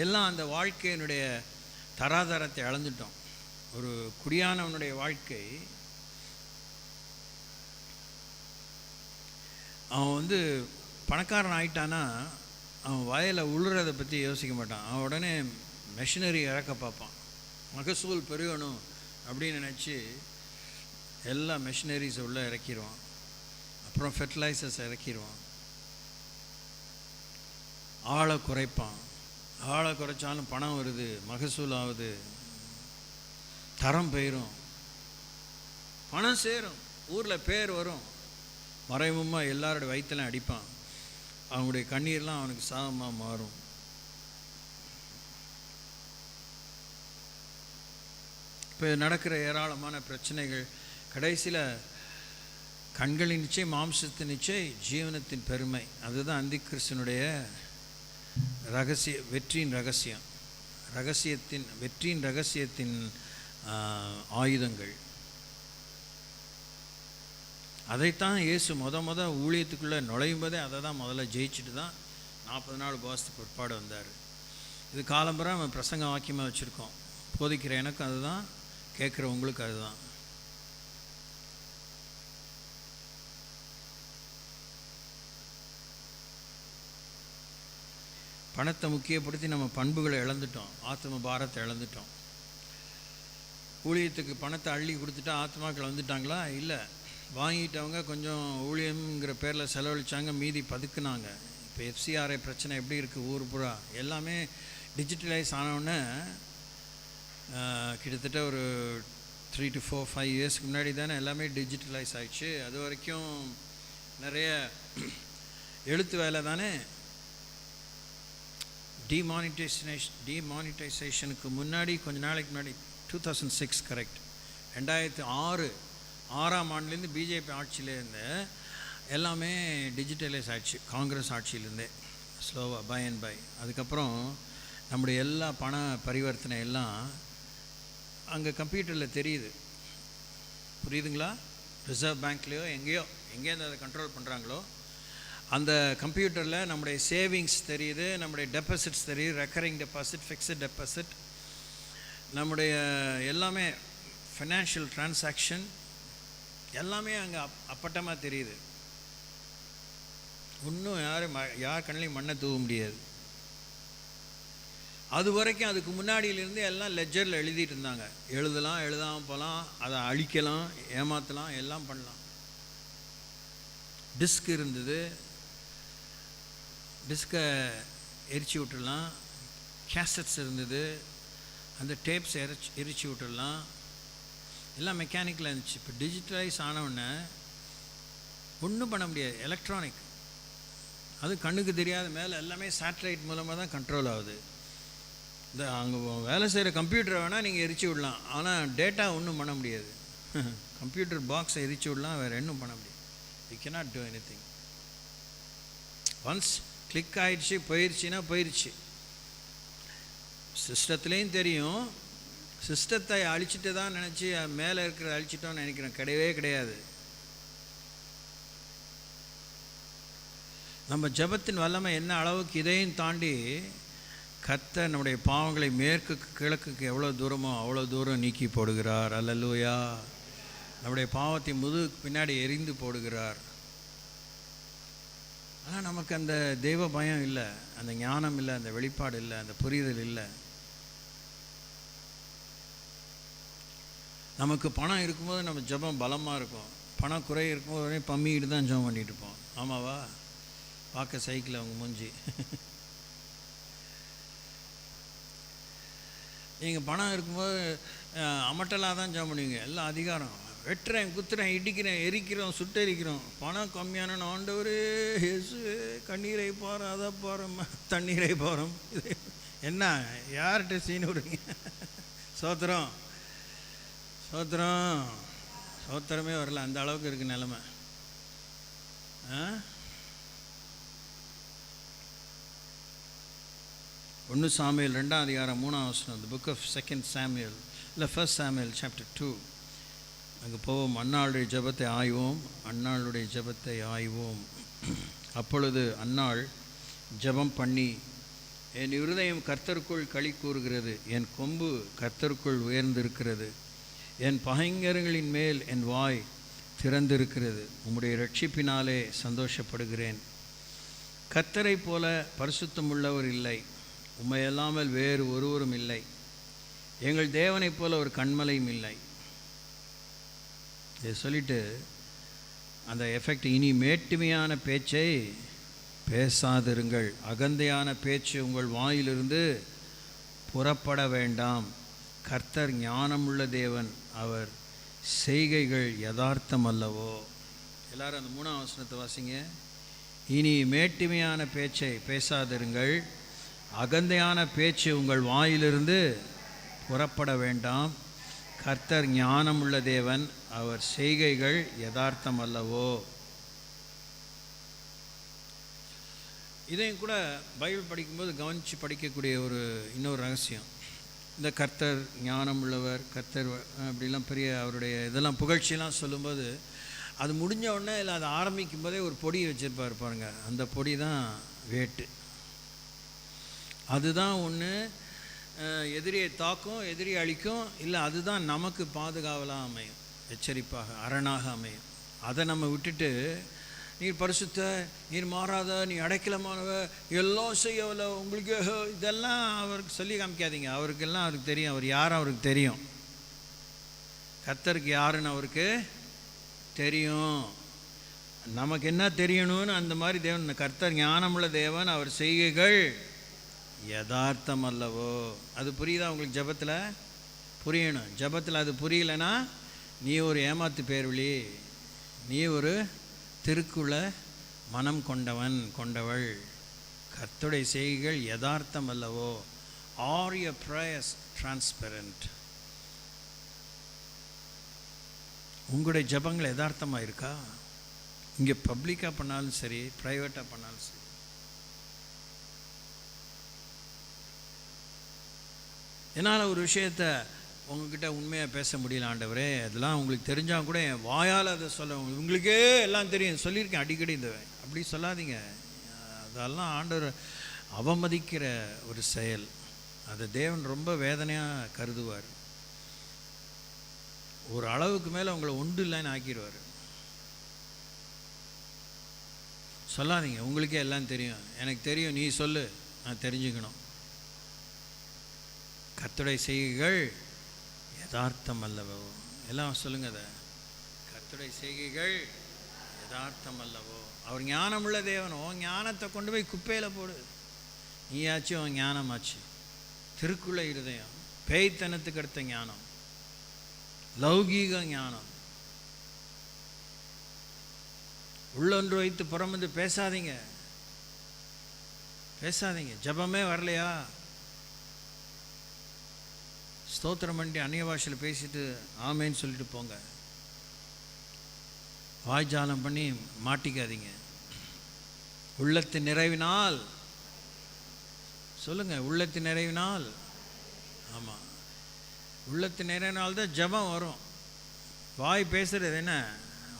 எல்லாம் அந்த வாழ்க்கையினுடைய தராதரத்தை அளந்துட்டோம். ஒரு குடியானவனுடைய வாழ்க்கை, அவன் வந்து பணக்காரன் ஆகிட்டானா அவன் வயலை உழுறதை பற்றி யோசிக்க மாட்டான். அவன் உடனே மெஷினரி இறக்க பார்ப்பான். மகசூல் பெருகணும் அப்படின்னு நினச்சி எல்லா மெஷினரிஸை உள்ளே இறக்கிடுவான். அப்புறம் ஃபெர்டிலைசர்ஸ் இறக்கிடுவான். ஆளை குறைப்பான். ஆளை குறைச்சாலும் பணம் வருது, மகசூல் ஆகுது, தரம் போயிடும், பணம் சேரும், ஊரில் பேர் வரும். மறைமுகமாக எல்லாரோட வயிற்றுலாம் அடிப்பான். அவங்களுடைய கண்ணீர்லாம் அவனுக்கு சாபமாக மாறும். இப்போ நடக்கிற ஏராளமான பிரச்சனைகள் கடைசியில் கண்களின் நிச்சயம், மாம்சத்தின் நிச்சயம், ஜீவனத்தின் பெருமை. அதுதான் அந்தி கிறிஸ்தனுடைய வெற்றியின் ரகசியத்தின் ஆயுதங்கள். அதைத்தான் இயேசு முத ஊழியத்துக்குள்ளே நுழையும் போதே அதை தான் முதல்ல ஜெயிச்சுட்டு தான் 40 நாள் உபவாசத்துக்கு பிற்பாடு வந்தார். இது காலம்புற நம்ம பிரசங்க வாக்கியமாக வச்சுருக்கோம். போதிக்கிற எனக்கும் அதுதான், கேட்குற உங்களுக்கு அதுதான். பணத்தை முக்கியப்படுத்தி நம்ம பண்புகளை இழந்துட்டோம், ஆத்ம பாரத்தை இழந்துட்டோம். ஊழியத்துக்கு பணத்தை அள்ளி கொடுத்துட்டா ஆத்மாக்கள் வந்துட்டாங்களா? இல்லை, வாங்கிட்டவங்க கொஞ்சம் ஊழியம்ங்கிற பேரில் செலவழித்தாங்க, மீதி பதுக்குனாங்க. இப்போ எஃப்சிஆர்ஐ பிரச்சனை எப்படி இருக்குது? ஊர் பூரா எல்லாமே டிஜிட்டலைஸ் ஆனவுடனே கிட்டத்தட்ட ஒரு 3 to 5 இயர்ஸ்க்கு முன்னாடி தானே எல்லாமே டிஜிட்டலைஸ் ஆகிடுச்சு. அது வரைக்கும் நிறைய எழுத்து வேலை தானே. டிமானிட்டைசேஷனுக்கு முன்னாடி, கொஞ்ச நாளைக்கு முன்னாடி 2006 கரெக்ட். 2006 ஆறாம் ஆண்டுலேருந்து பிஜேபி ஆட்சியிலேருந்து எல்லாமே டிஜிட்டலைஸ் ஆயிடுச்சு, காங்கிரஸ் ஆட்சியிலேருந்தே ஸ்லோவாக பை அண்ட் பை. அதுக்கப்புறம் நம்முடைய எல்லா பண பரிவர்த்தனை எல்லாம் அங்கே கம்ப்யூட்டரில் தெரியுது. புரியுதுங்களா? ரிசர்வ் பேங்க்லேயோ எங்கேருந்து அதை கண்ட்ரோல் பண்ணுறாங்களோ அந்த கம்ப்யூட்டரில் நம்முடைய சேவிங்ஸ் தெரியுது, நம்முடைய டெபாசிட்ஸ் தெரியுது, ரெக்கரிங் டெபாசிட், ஃபிக்ஸட் டெபாசிட், நம்முடைய எல்லாமே ஃபினான்ஷியல் டிரான்சாக்ஷன் எல்லாமே அங்கே அப்பட்டமாக தெரியுது. இன்னும் யார் கண்ணிலையும் மண்ணை தூவ முடியாது. அது வரைக்கும் அதுக்கு முன்னாடியிலேருந்து எல்லாம் லெஜரில் எழுதிட்டு இருந்தாங்க. எழுதாமல் போகலாம், அதை அழிக்கலாம், ஏமாற்றலாம், எல்லாம் பண்ணலாம். டிஸ்க் இருந்தது, டிஸ்கை எரிச்சு விட்டுடலாம். கேசட்ஸ் இருந்தது, அந்த டேப்ஸ் எரிச்சு விட்டுடலாம். எல்லாம் மெக்கானிக்கில் இருந்துச்சு. இப்போ டிஜிட்டலைஸ் ஆனவுடனே ஒன்றும் பண்ண முடியாது. எலக்ட்ரானிக், அது கண்ணுக்கு தெரியாத மேலே எல்லாமே சேட்டலைட் மூலமாக தான் கண்ட்ரோல் ஆகுது. இந்த அங்கே வேலை செய்கிற கம்ப்யூட்டரை வேணால் நீங்கள் எரிச்சு விடலாம், ஆனால் டேட்டா ஒன்றும் பண்ண முடியாது. கம்ப்யூட்டர் பாக்ஸை எரிச்சு விடலாம், வேறு இன்னும் பண்ண முடியாது. You cannot do anything. Once click ஆகிடுச்சு, போயிடுச்சுன்னா போயிடுச்சு. சிஸ்டத்துலேயும் தெரியும், சிஸ்டத்தை அழிச்சிட்டு தான் நினச்சி மேலே இருக்கிற அழிச்சிட்டோன்னு நினைக்கிறேன். கிடையவே கிடையாது. நம்ம ஜெபத்தின் வல்லமை என்ன அளவுக்கு இதையும் தாண்டி கர்த்தர் நம்முடைய பாவங்களை மேற்குக்கு கிழக்குக்கு எவ்வளோ தூரமோ அவ்வளோ தூரம் நீக்கி போடுகிறார். அல்லேலூயா. நம்முடைய பாவத்தை முதுகுக்கு பின்னாடி எரிந்து போடுகிறார். ஆனால் நமக்கு அந்த தெய்வ பயம் இல்லை, அந்த ஞானம் இல்லை, அந்த வெளிப்பாடு இல்லை, அந்த புரிதல் இல்லை. நமக்கு பணம் இருக்கும்போது நம்ம ஜெபம் பலமாக இருக்கும், பணம் குறை இருக்கும்போது உடனே பம்மிக்கிட்டு தான் ஜெபம் பண்ணிட்டு இருப்போம். ஆமாவா? பார்க்க சைக்கிள் அவங்க மூஞ்சி. நீங்கள் பணம் இருக்கும்போது அமட்டலாக தான் ஜெபம் பண்ணுவீங்க. எல்லாம் அதிகாரம், வெட்டுறேன், குத்துறேன், இடிக்கிறேன், எரிக்கிறோம், சுட்டெரிக்கிறோம். பணம் கம்மியான ஆண்டவரே இயேசு கண்ணீரை பாரு, அதை பாரு, தண்ணீரை பாரும். இது என்ன, யார்கிட்ட சீனு விடுறீங்க? சோத்திரம் சோத்திரம் சோத்திரமே வரல, அந்த அளவுக்கு இருக்குது நிலைமை. 1 சாமுவேல் 2ஆம் அதிகாரம் 3ஆம் வசனம், the book of 2 Samuel, இல்லை 1 Samuel chapter 2. அங்கே போவோம். அன்னாளுடைய ஜெபத்தை ஆய்வோம், அன்னாளுடைய ஜெபத்தை ஆய்வோம். அப்பொழுது அன்னாள் ஜெபம் பண்ணி, என் இருதயம் கர்த்தருக்குள் களி கூறுகிறது, என் கொம்பு கர்த்தருக்குள் உயர்ந்திருக்கிறது, என் பகைஞர்களின் மேல் என் வாய் திறந்திருக்கிறது, உம்முடைய இரட்சிப்பினாலே சந்தோஷப்படுகிறேன். கர்த்தரை போல பரிசுத்தம் உள்ளவர் இல்லை, உம்மையல்லாமல் வேறு ஒருவரும் இல்லை, எங்கள் தேவனைப் போல ஒரு கண்மலையும் இல்லை. இதை சொல்லிட்டு அந்த எஃபெக்ட், இனி மேட்டுமையான பேச்சை பேசாதிருங்கள், அகந்தையான பேச்சு உங்கள் வாயிலிருந்து புறப்பட வேண்டாம். கர்த்தர் ஞானமுள்ள தேவன், அவர் செய்கைகள் யதார்த்தம் அல்லவோ. எல்லாரும் அந்த 3ஆம் வசனத்தை வாசிங்க. இனி மேட்டுமையான பேச்சை பேசாதிருங்கள், அகந்தையான பேச்சு உங்கள் வாயிலிருந்து புறப்பட வேண்டாம். கர்த்தர் ஞானமுள்ள தேவன், அவர் செய்கைகள் யதார்த்தம் அல்லவோ. இதையும் கூட பைபிள் படிக்கும்போது கவனித்து படிக்கக்கூடிய இன்னொரு ரகசியம். இந்த கர்த்தர் ஞானம் உள்ளவர், கர்த்தர் அப்படிலாம் பெரிய அவருடைய இதெல்லாம் புகழ்ச்சியெல்லாம் சொல்லும்போது, அது முடிஞ்ச உடனே இல்லை அதை ஆரம்பிக்கும் போதே ஒரு பொடி வச்சுருப்பார் பாருங்க. அந்த பொடி தான் வேட்டு. அதுதான் ஒன்று எதிரியை தாக்கும், எதிரியை அழிக்கும், இல்லை அதுதான் நமக்கு பாதுகாவலாக அமையும், எச்சரிப்பாக அரணாக அமையும். அதை நம்ம விட்டுட்டு நீர் பரிசுத்த, நீர் மாறாத, நீ அடைக்கலமானவ, எல்லாம் செய்யவில்லை உங்களுக்கு, இதெல்லாம் அவருக்கு சொல்லி காமிக்காதீங்க. அவருக்கெல்லாம் அவருக்கு தெரியும், அவர் யார் அவருக்கு தெரியும். கர்த்தருக்கு யாருன்னு அவருக்கு தெரியும். நமக்கு என்ன தெரியணும்னு அந்த மாதிரி தேவன், கர்த்தர் ஞானமுள்ள தேவன், அவர் செய்கைகள் யதார்த்தம் அல்லவோ. அது புரியுதா உங்களுக்கு? ஜெபத்தில் புரியணும். ஜெபத்தில் அது புரியலைன்னா நீ ஒரு ஏமாத்து பேர்வழி, நீ ஒரு திருக்குள்ள மனம் கொண்டவள். கர்த்தருடைய செய்கைகள் யதார்த்தம் அல்லவோ. Are your prayers transparent? உங்களுடைய ஜெபங்கள் யதார்த்தமாக இருக்கா? இங்கே பப்ளிக்காக பண்ணாலும் சரி, ப்ரைவேட்டாக பண்ணாலும் சரி. என்னால் ஒரு விஷயத்தை உங்ககிட்ட உண்மையாக பேச முடியல ஆண்டவரே, அதெல்லாம் உங்களுக்கு தெரிஞ்சால் கூட என் வாயால் அதை சொல்ல, உங்களுக்கே எல்லாம் தெரியும் சொல்லியிருக்கேன் அடிக்கடி. இந்த அப்படி சொல்லாதீங்க. அதெல்லாம் ஆண்டவர் அவமதிக்கிற ஒரு செயல். அதை தேவன் ரொம்ப வேதனையாக கருதுவார். ஒரு அளவுக்கு மேலே உங்களை ஒன்று இல்லைன்னு ஆக்கிடுவார். சொல்லாதீங்க உங்களுக்கே எல்லாம் தெரியும், எனக்கு தெரியும், நீ சொல்லு, நான் தெரிஞ்சுக்கணும். கர்த்தருடைய செய்கைகள் யதார்த்தம் அல்லவோ? எல்லாம் சொல்லுங்க. அதை கர்த்தருடைய செய்கைகள் யதார்த்தம் அல்லவோ? அவர் ஞானமுள்ள தேவனோ, ஞானத்தை கொண்டு போய் குப்பையில் போடு. நீயாச்சும் அவன் ஞானமாச்சு. திருக்குள்ள இருதயம், பேய்த்தனத்துக்கு அடுத்த ஞானம், லௌகீக ஞானம். உள்ளொன்று வைத்து புறம்பு பேசாதீங்க, பேசாதீங்க. ஜபமே வரலையா, ஸ்தோத்திரம் பண்ணி அந்நிய பாஷையில் பேசிட்டு ஆமேன்னு சொல்லிட்டு போங்க. வாய்ஜாலம் பண்ணி மாட்டிக்காதீங்க. உள்ளத்தின் நிறைவினால் சொல்லுங்க, உள்ளத்தின் நிறைவினால். ஆமாம், உள்ளத்தின் நிறைவினால் தான் ஜபம் வரும். வாய் பேசுகிறது என்ன?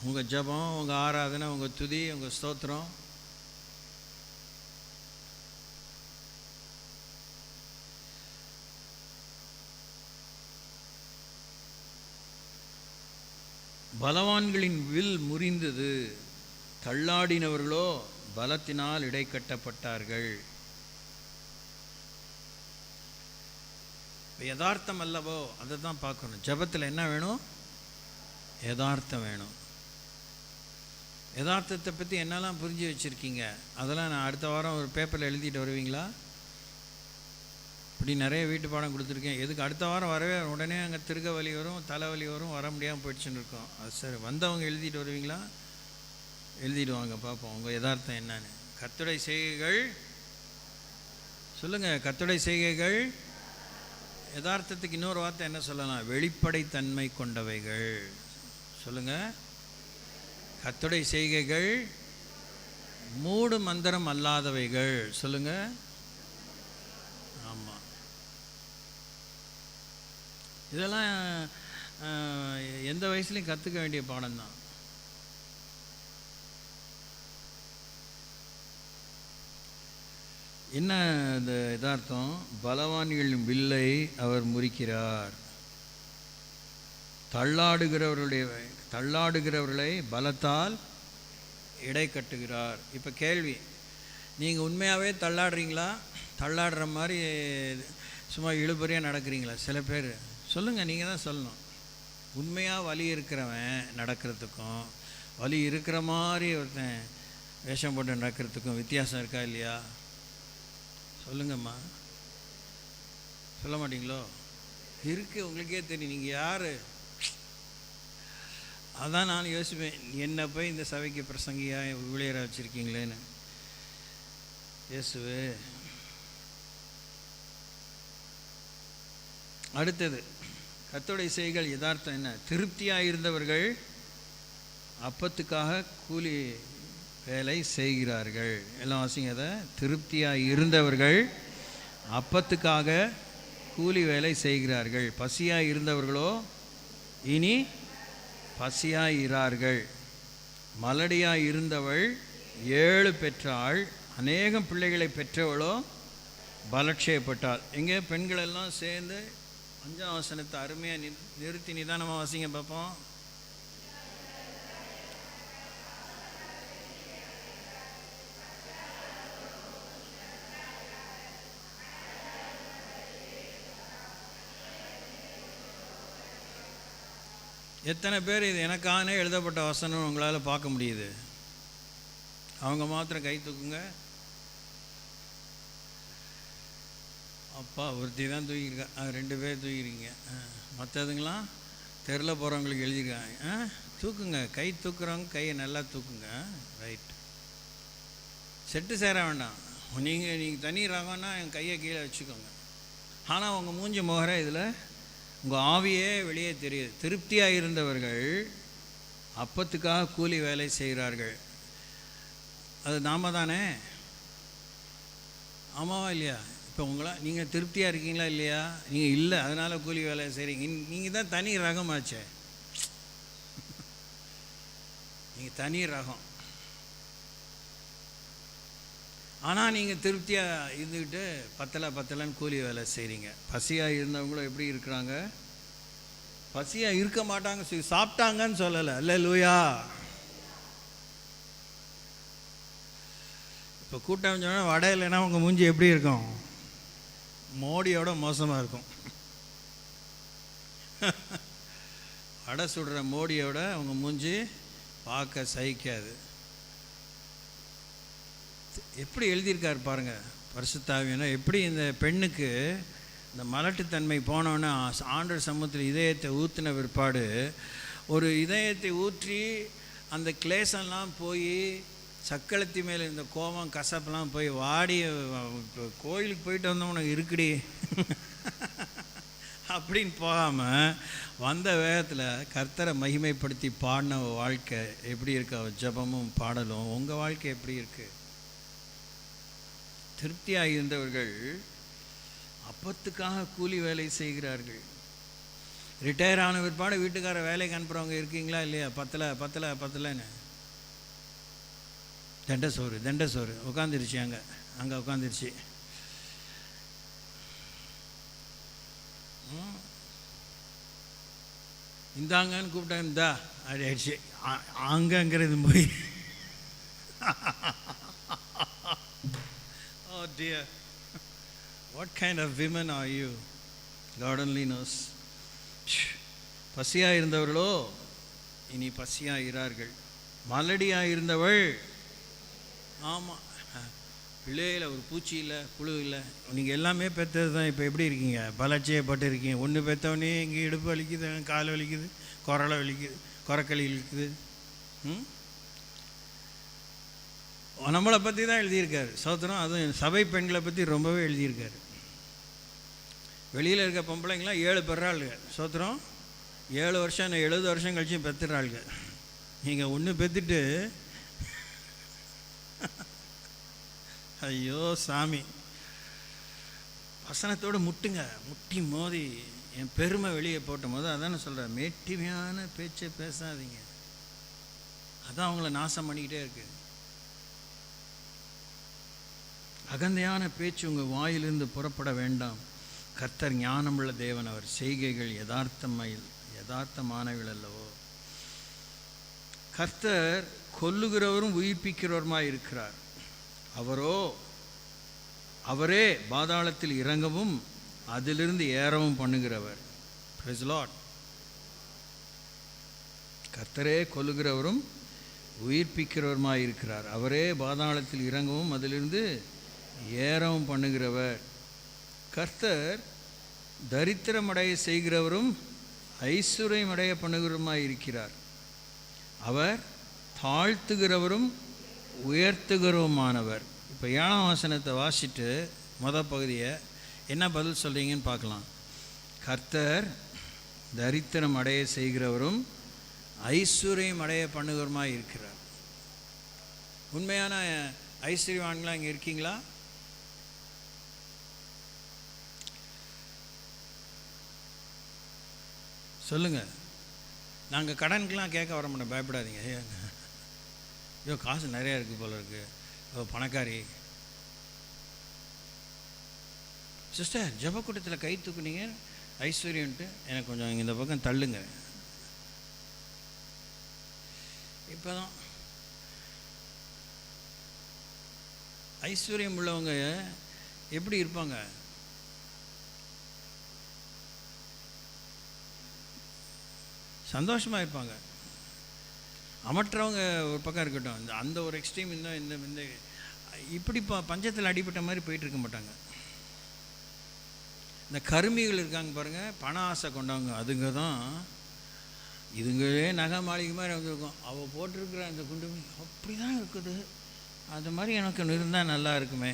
உங்கள் ஜபம், உங்கள் ஆராதனை, உங்கள் துதி, உங்கள் ஸ்தோத்திரம். பலவான்களின் வில் முறிந்தது, தள்ளாடினவர்களோ பலத்தினால் இடை கட்டப்பட்டார்கள். யதார்த்தம் அல்லவோ? அதை தான் பார்க்கணும். ஜபத்தில் என்ன வேணும்? யதார்த்தம் வேணும். யதார்த்தத்தை பற்றி என்னெல்லாம் புரிஞ்சு வச்சுருக்கீங்க, அதெல்லாம் நான் அடுத்த வாரம் ஒரு பேப்பரில் எழுதிட்டு வருவீங்களா? இப்படி நிறைய வீட்டு பாடம் கொடுத்துருக்கேன். எதுக்கு அடுத்த வாரம் வரவே உடனே அங்கே திருக வலி வரும், தலைவலி வரும், வர முடியாமல் போயிடுச்சுன்னு இருக்கோம். அது சரி, வந்தவங்க எழுதிட்டு வருவீங்களா? எழுதிடுவாங்க, பார்ப்போம் உங்கள் யதார்த்தம் என்னன்னு. கர்த்தருடைய செய்கைகள் சொல்லுங்கள். கர்த்தருடைய செய்கைகள் யதார்த்தத்துக்கு இன்னொரு வார்த்தை என்ன சொல்லலாம்? வெளிப்படைத்தன்மை கொண்டவைகள். சொல்லுங்கள். கர்த்தருடைய செய்கைகள் மூடு மந்திரம் அல்லாதவைகள். சொல்லுங்கள். ஆமாம், இதெல்லாம் எந்த வயசுலையும் கற்றுக்க வேண்டிய பாடம்தான். என்ன இந்த யதார்த்தம்? பலவான்களின் வில்லை அவர் முறிக்கிறார், தள்ளாடுகிறவர்களை பலத்தால் இடை கட்டுகிறார். இப்போ கேள்வி, நீங்கள் உண்மையாகவே தள்ளாடுறீங்களா? தள்ளாடுற மாதிரி சும்மா இழுபறியாக நடக்கிறீங்களா? சில பேர் சொல்லுங்கள், நீங்கள் தான் சொல்லணும். உண்மையாக வலி இருக்கிறவன் நடக்கிறதுக்கும் வலி இருக்கிற மாதிரி ஒருத்தன் வேஷம் போட்டு நடக்கிறதுக்கும் வித்தியாசம் இருக்கா இல்லையா? சொல்லுங்கம்மா, சொல்ல மாட்டீங்களோ? இருக்குது, உங்களுக்கே தெரியும். நீங்கள் யார்? அதான் நான் யோசிப்பேன், என்ன போய் இந்த சபைக்கு பிரசங்கியாக ஊழியராக வச்சுருக்கீங்களேன்னு. இயேசுவே. அடுத்தது, கர்த்தருடைய செய்கைகள் யதார்த்தம் என்ன? திருப்தியாக இருந்தவர்கள் அப்பத்துக்காக கூலி வேலை செய்கிறார்கள். எல்லாம் வாசிங்க அதை. திருப்தியாக இருந்தவர்கள் அப்பத்துக்காக கூலி வேலை செய்கிறார்கள். பசியாக இருந்தவர்களோ இனி பசியாக இரார்கள். மலடியாக இருந்தவள் 7 பெற்றாள், அநேகம் பிள்ளைகளை பெற்றவளோ பலட்சயப்பட்டாள். எங்கே பெண்கள் எல்லாம் சேர்ந்து 5ஆம் வசனத்தை அருமையாக நிறுத்தி நிதானமாக வாசிங்க பார்ப்போம். எத்தனை பேர் இது எனக்கானே எழுதப்பட்ட வசனம் உங்களால் பார்க்க முடியுது? அவங்க மாத்திரம் கை தூக்குங்க. அப்பா ஒருத்தி தான் தூக்கியிருக்கா, 2 பேர் தூக்கிருக்கீங்க. மற்றதுங்களாம் தெருல போகிறவங்களுக்கு எழுதியிருக்காங்க. தூக்குங்க, கை தூக்குறவங்க கையை நல்லா தூக்குங்க. ரைட், செட்டு சேர வேண்டாம். நீங்கள் தனி ராகம்னா என் கையை கீழே வச்சுக்கோங்க. ஆனால் உங்கள் மூஞ்சி முகர இதில் உங்கள் ஆவியே வெளியே தெரியுது. திருப்தியாக இருந்தவர்கள் அப்பத்துக்காக கூலி வேலை செய்கிறார்கள். அது நாம தானே? ஆமாவா இல்லையா? இப்போ நீங்கள் திருப்தியாக இருக்கீங்களா இல்லையா? நீங்கள் இல்லை, அதனால் கூலி வேலை செய்கிறீங்க. நீங்கள் தான் தனி ரகமாச்சே. நீங்கள் தனி ரகம். ஆனால் நீங்கள் திருப்தியாக இருந்துக்கிட்டு பத்தலைன்னு கூலி வேலை செய்கிறீங்க. பசியாக இருந்தவங்களும் எப்படி இருக்கிறாங்க? பசியாக இருக்க மாட்டாங்க, சாப்பிட்டாங்கன்னு சொல்லலை. அல்லேலூயா. இப்போ கூட்டம் சொன்னால் வடை இல்லைன்னா உங்கள் மூஞ்சி எப்படி இருக்கும்? மோடியோட மோசமாக இருக்கும். வடை சுடுற மோடியோட உங்கள் மூஞ்சி பார்க்க சகிக்காது. எப்படி எழுதியிருக்காரு பாருங்கள் பரிசுத்த ஆவியானவர். எப்படி இந்த பெண்ணுக்கு இந்த மலட்டுத்தன்மை போனோன்னே ஆண்டவர் சமூகத்தில் இதயத்தை ஊற்றின பிற்பாடு, ஒரு இதயத்தை ஊற்றி அந்த கிளேசம்லாம் போய் சக்களத்தி மேலே இந்த கோபம் கசப்பெல்லாம் போய் வாடி, கோயிலுக்கு போயிட்டு வந்தவனுக்கு இருக்குடி அப்படின்னு போகாமல் வந்த வேகத்தில் கர்த்தரை மகிமைப்படுத்தி பாடின வாழ்க்கை எப்படி இருக்கு? ஜெபமும் பாடலும். உங்கள் வாழ்க்கை எப்படி இருக்குது? திருப்தியாக இருந்தவர்கள் அப்பத்துக்காக கூலி வேலை செய்கிறார்கள். ரிட்டையர் ஆன பிற்பாடு வீட்டுக்கார வேலைக்கு அனுப்புகிறவங்க இருக்கீங்களா இல்லையா? பத்தலைன்னு தண்டை சோறு உட்காந்துருச்சு, அங்கே உட்காந்துருச்சு. இந்தாங்கன்னு கூப்பிட்டா இந்தா அப்படி ஆயிடுச்சு. அங்கங்கிறது போய் oh dear, what kind of women are you? God only knows. பசியாக இருந்தவர்களோ இனி பசியாக இரார்கள். மலடியாக இருந்தவள், ஆமாம், பிள்ளையில் ஒரு பூச்சி இல்லை, புழு இல்லை. நீங்கள் எல்லாமே பெற்றது தான். இப்போ எப்படி இருக்கீங்க? பலட்சியப்பட்டு இருக்கீங்க. ஒன்று பெற்றவொடனே இங்கே இடுப்பு வலிக்குது, கால் வலிக்குது, குரலை வலிக்குது, குரக்களி இழுக்குது. நம்மளை பற்றி தான் எழுதியிருக்காரு சோத்திரம். அதுவும் சபை பெண்களை பற்றி ரொம்பவே எழுதியிருக்காரு. வெளியில் இருக்க பொம்பளைங்களாம் 7 பெறாளுங்க சோத்திரம். 7 வருஷம் 70 வருஷம் கழிச்சு பெற்றுறாளுங்க. நீங்கள் ஒன்று பெற்றுட்டு ஐயோ சாமி, வசனத்தோடு முட்டி மோதி என் பெருமை வெளியே போட்ட போது அதானே சொல்கிறேன், மேட்டிமையான பேச்சை பேசாதீங்க. அதான் அவங்கள நாசம் பண்ணிக்கிட்டே இருக்கு. அகந்தையான பேச்சு உங்கள் வாயிலிருந்து புறப்பட வேண்டாம். கர்த்தர் ஞானமுள்ள தேவன், அவர் செய்கைகள் யதார்த்தமானவள் அல்லவோ. கர்த்தர் கொல்லுகிறவரும் உயிர்ப்பிக்கிறவருமாய் இருக்கிறார். அவரே பாதாளத்தில் இறங்கவும் அதிலிருந்து ஏறவும் பண்ணுகிறவர். Praise the Lord. கர்த்தரே கொல்லுகிறவரும் உயிர்ப்பிக்கிறவருமாய் இருக்கிறார். அவரே பாதாளத்தில் இறங்கவும் அதிலிருந்து ஏறவும் பண்ணுகிறவர். கர்த்தர் தரித்திரமடைய செய்கிறவரும் ஐஸ்வர்யமடைய பண்ணுகிறவருமாய் இருக்கிறார். அவர் தாழ்த்துகிறவரும் உயர்த்துகிறவுமானவர். இப்போ 7ஆம் வசனத்தை வாசிட்டு பகுதியை என்ன பதில் சொல்கிறீங்கன்னு பார்க்கலாம். கர்த்தர் தரித்திரம் அடைய செய்கிறவரும் ஐஸ்வர்யம் அடைய பண்ணுகிறவருமாய் இருக்கிறார். உண்மையான ஐஸ்வர்யவான்களாக இங்கே இருக்கீங்களா? சொல்லுங்கள். நாங்கள் கடனுக்கெலாம் கேட்க வர மாட்டோம், பயப்படாதீங்க. ஐயோ காசு நிறையா இருக்குது போல இருக்குது, பணக்காரி. சிஸ்டர் ஜபக்கூட்டத்தில் கை தூக்குனீங்க ஐஸ்வர்யன்ட்டு, எனக்கு கொஞ்சம் இந்த பக்கம் தள்ளுங்க. இப்போ தான் ஐஸ்வர்யம் உள்ளவங்க எப்படி இருப்பாங்க? சந்தோஷமாக இருப்பாங்க. அமற்றவங்க ஒரு பக்கம் இருக்கட்டும், அந்த ஒரு எக்ஸ்ட்ரீம் இந்த இப்படி பஞ்சத்தில் அடிபட்ட மாதிரி போயிட்டு இருக்க மாட்டாங்க. இந்த கருமிகள் இருக்காங்க பாருங்கள், பண ஆசை கொண்டவங்க. அதுங்க தான் இதுங்களே நகை மாளிகை மாதிரி வந்துருக்கும். அவள் போட்டிருக்கிற அந்த குண்டு அப்படி தான் இருக்குது, அது மாதிரி எனக்கு இருந்தால் நல்லா இருக்குமே.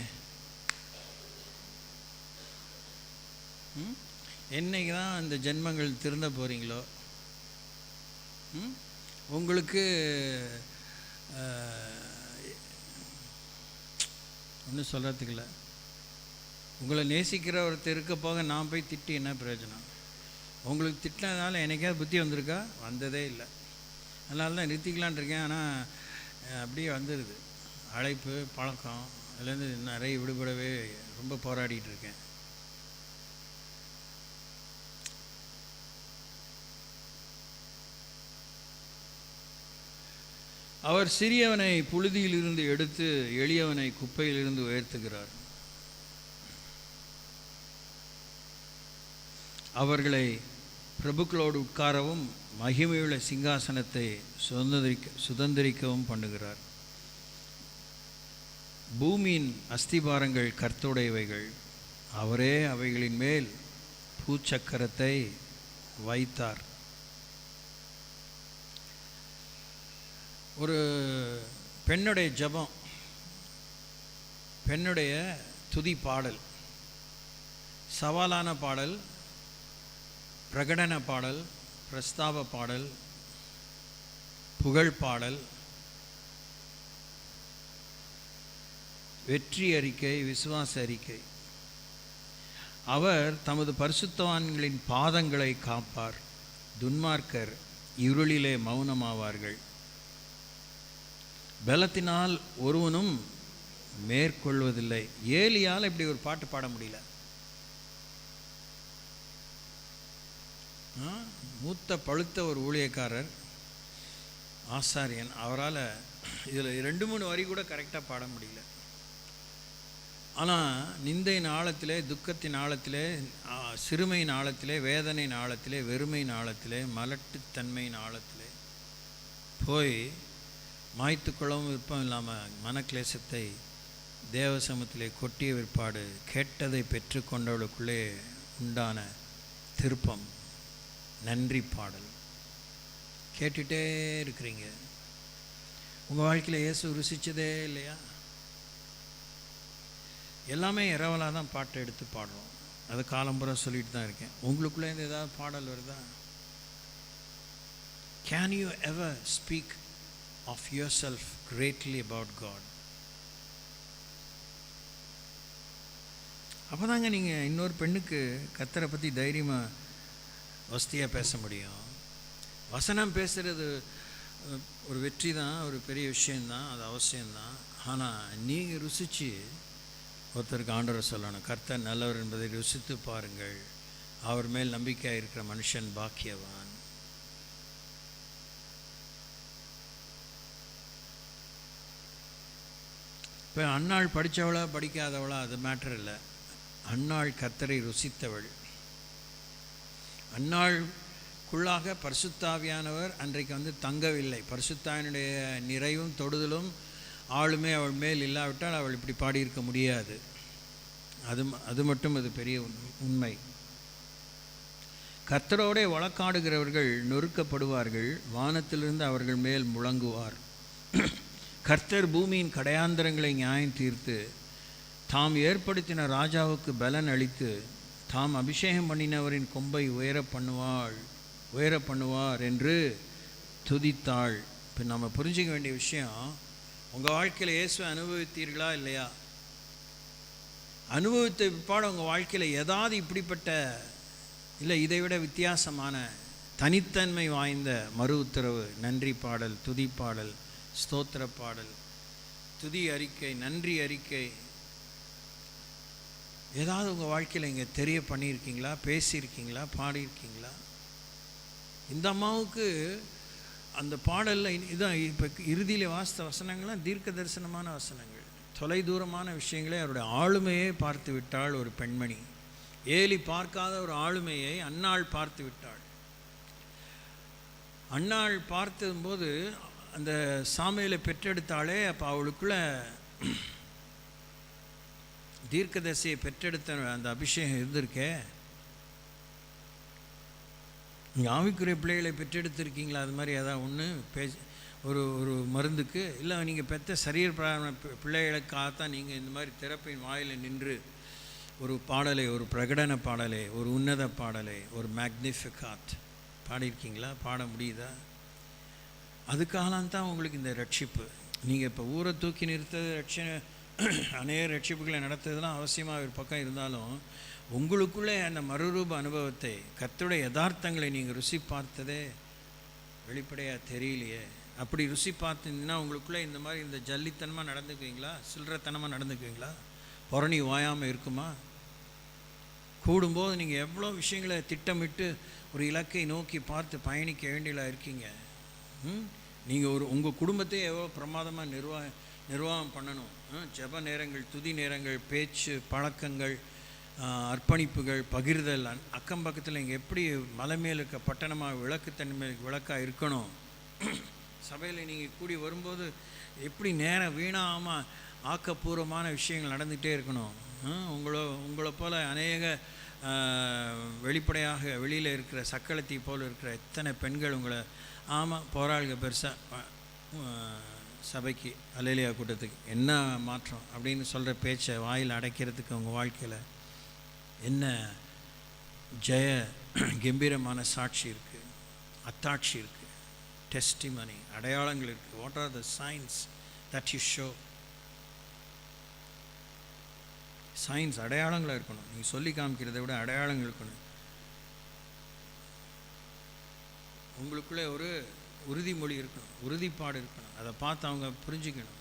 என்னைக்கு தான் அந்த ஜென்மங்கள் திருந்த போகிறீங்களோ? உங்களுக்கு ஒன்றும் சொல்கிறதுக்கு இல்லை. உங்களை நேசிக்கிற ஒருத்தர் இருக்க போக நான் போய் திட்டி என்ன பிரயோஜனம்? உங்களுக்கு திட்டினதுனால எனக்கே புத்தி வந்திருக்கா? வந்ததே இல்லை. அதனால தான் நிறுத்திக்கலான் இருக்கேன். ஆனால் அப்படியே வந்துடுது அழைப்பு, பழக்கம். அதுலேருந்து நிறைய விடுபடவே ரொம்ப போராடிட்டு இருக்கேன். அவர் சிறியவனை புழுதியிலிருந்து எடுத்து எளியவனை குப்பையிலிருந்து உயர்த்துகிறார். அவர்களை பிரபுக்களோடு உட்காரவும் மகிமையுள்ள சிங்காசனத்தை சுதந்திரிக்கவும் பண்ணுகிறார். பூமியின் அஸ்திபாரங்கள் கர்த்தருடையவைகள், அவரே அவைகளின் மேல் பூச்சக்கரத்தை வைத்தார். ஒரு பெண்ணுடைய ஜெபம், பெண்ணுடைய துதி பாடல், சவாலான பாடல், பிரகடன பாடல், பிரஸ்தாப பாடல், புகழ் பாடல், வெற்றி அறிக்கை, விசுவாச அறிக்கை. அவர் தமது பரிசுத்தவான்களின் பாதங்களை காப்பார். துன்மார்க்கர் இருளிலே மௌனமாவார்கள். பலத்தினால் ஒருவனும் மேற்கொள்வதில்லை. ஏலியால் இப்படி ஒரு பாட்டு பாட முடியல. மூத்த பழுத்த ஒரு ஊழியக்காரர், ஆசாரியன், அவரால் இதில் 2-3 வரி கூட கரெக்டாக பாட முடியல. ஆனால் நிந்தையின் ஆழத்திலே, துக்கத்தின் ஆழத்திலே, சிறுமையின் ஆழத்திலே, வேதனையின் ஆழத்திலே, வெறுமையின் ஆழத்திலே, மலட்டுத்தன்மையின் ஆழத்திலே போய் மாய்த்து கொள்ளவும் விருப்பம் இல்லாமல் மனக்லேசத்தை தேவசமத்திலே கொட்டிய விற்பாடு கேட்டதை பெற்று கொண்டவளுக்குள்ளே உண்டான திருப்பம், நன்றி பாடல் கேட்டுகிட்டே இருக்கிறீங்க. உங்கள் வாழ்க்கையில் இயேசு ருசிச்சதே இல்லையா? எல்லாமே இரவலாக தான் பாட்டை எடுத்து பாடுறோம். அதை காலம்புற சொல்லிட்டு தான் இருக்கேன். உங்களுக்குள்ளேருந்து ஏதாவது பாடல் வருதா? Can you ever speak of yourself greatly about God? அப்போதாங்க நீங்கள் இன்னொரு பெண்ணுக்கு கர்த்தரை பற்றி தைரியமாக வசதியாக பேச முடியும். வசனம் பேசுகிறது ஒரு வெற்றி தான், ஒரு பெரிய விஷயந்தான், அது அவசியம்தான். ஆனால் நீங்கள் ருசித்து ஒருத்தருக்கு ஆண்டவரை சொல்லணும், கர்த்தர் நல்லவர் என்பதை ருசித்து பாருங்கள், அவர் மேல் நம்பிக்கையாக இருக்கிற மனுஷன் பாக்கியவான். இப்போ அன்னாள் படித்தவளா படிக்காதவளா அது மேட்டர் இல்லை. அன்னாள் கர்த்தரை ருசித்தவள். அன்னாளுக்குள்ளாக பரிசுத்தாவியானவர் அன்றைக்கு தங்கவில்லை. பரிசுத்தாவினுடைய நிறைவும் தொடுதலும் ஆளுமே அவள் மேல் இல்லாவிட்டால் அவள் இப்படி பாடியிருக்க முடியாது. அது மட்டும் அது பெரிய உண்மை. கர்த்தரோடே வழக்காடுகிறவர்கள் நொறுக்கப்படுவார்கள், வானத்திலிருந்து அவர்கள் மேல் முழங்குவார். கர்த்தர் பூமியின் கடையாந்தரங்களை நியாயம் தீர்த்து தாம் ஏற்படுத்தின ராஜாவுக்கு பலன் அளித்து தாம் அபிஷேகம் பண்ணினவரின் கொம்பை உயர பண்ணுவார் என்று துதித்தாள். இப்போ நம்ம புரிஞ்சிக்க வேண்டிய விஷயம், உங்கள் வாழ்க்கையில் இயேசுவை அனுபவித்தீர்களா இல்லையா? அனுபவித்த பிற்பாடு உங்கள் வாழ்க்கையில் ஏதாவது இப்படிப்பட்ட இல்லை இதை விட வித்தியாசமான தனித்தன்மை வாய்ந்த மறு உத்தரவு, நன்றி பாடல், துதி பாடல், ஸ்தோத்திர பாடல், துதி அறிக்கை, நன்றி அறிக்கை ஏதாவது உங்கள் வாழ்க்கையில் இங்கே தெரிய பண்ணியிருக்கீங்களா? பேசியிருக்கீங்களா? பாடியிருக்கீங்களா? இந்த அம்மாவுக்கு அந்த பாடலில் இதான் இப்போ இறுதியில் வாசித்த வசனங்கள்லாம் தீர்க்க தரிசனமான வசனங்கள், தொலை தூரமான விஷயங்களே அவருடைய ஆளுமையை பார்த்து விட்டாள் ஒரு பெண்மணி. ஏலி பார்க்காத ஒரு ஆளுமையை அன்னாள் பார்த்து விட்டாள். அன்னாள் பார்த்தபோது அந்த சாமுவேலை பெற்றெடுத்தாலே, அப்போ அவளுக்குள்ள தீர்க்கதரிசியை பெற்றெடுத்த அந்த அபிஷேகம் இருந்திருக்கே. நீங்கள் ஆவிக்குரிய பிள்ளைகளை பெற்றெடுத்திருக்கீங்களா? அது மாதிரி ஏதாவது ஒன்று ஒரு மருந்துக்கு இல்லை, நீங்கள் பெற்ற சரீர பிள்ளைகளுக்காகத்தான் நீங்கள் இந்த மாதிரி திறப்பின் வாயில் நின்று ஒரு பாடலை, ஒரு பிரகடன பாடலை, ஒரு உன்னத பாடலை, ஒரு மேக்னிஃபிகாட் பாடியிருக்கீங்களா? பாட முடியுதா? அதுக்காகலாம் தான் உங்களுக்கு இந்த ரட்சிப்பு. நீங்கள் இப்போ ஊரை தூக்கி நிறுத்தது அநேக ரட்சிப்புகளை நடத்துறதுலாம் அவசியமாக ஒரு பக்கம் இருந்தாலும், உங்களுக்குள்ளே அந்த மறுரூப அனுபவத்தை, கர்த்தருடைய யதார்த்தங்களை நீங்கள் ருசி பார்த்ததே வெளிப்படையாக தெரியலையே. அப்படி ருசி பார்த்துருந்தீங்கன்னா உங்களுக்குள்ளே இந்த மாதிரி இந்த ஜல்லித்தனமாக நடந்துக்குவீங்களா? சில்லறத்தனமாக நடந்துக்குவீங்களா? புரணி ஓயாமல் இருக்குமா? கூடும்போது நீங்கள் எவ்வளோ விஷயங்களை திட்டமிட்டு ஒரு இலக்கை நோக்கி பார்த்து பயணிக்க வேண்டியதாக இருக்கீங்க. நீங்கள் உங்கள் குடும்பத்தையே எவ்வளோ பிரமாதமாக நிர்வாகம் பண்ணணும். ஜெப நேரங்கள், துதி நேரங்கள், பேச்சு பழக்கங்கள், அர்ப்பணிப்புகள், பகிர்தல், அக்கம் பக்கத்தில் இங்கே எப்படி மலை மேல் இருக்க பட்டணமாக விளக்குத்தன்மை விளக்காக இருக்கணும். சபையில் நீங்கள் கூடி வரும்போது எப்படி நேரம் வீணாமல் ஆக்கப்பூர்வமான விஷயங்கள் நடந்துகிட்டே இருக்கணும். உங்களை போல் அநேக வெளிப்படையாக வெளியில் இருக்கிற சக்களத்தை போல் இருக்கிற எத்தனை பெண்கள் உங்களை போராளுக பெருசாக சபைக்கு அல்லேலியா கூட்டத்துக்கு என்ன மாற்றம் அப்படின்னு சொல்கிற பேச்சை வாயில் அடைக்கிறதுக்கு உங்கள் வாழ்க்கையில் என்ன கம்பீரமான சாட்சி இருக்குது, அத்தாட்சி இருக்குது, டெஸ்டிமனி, அடையாளங்கள் இருக்குது. What are the signs that you show? Science அடையாளங்களாக இருக்கணும். நீங்கள் சொல்லி காமிக்கிறத விட அடையாளங்கள் இருக்கணும். உங்களுக்குள்ளே ஒரு உறுதிமொழி இருக்கணும், உறுதிப்பாடு இருக்கணும். அதை பார்த்து அவங்க புரிஞ்சுக்கணும்.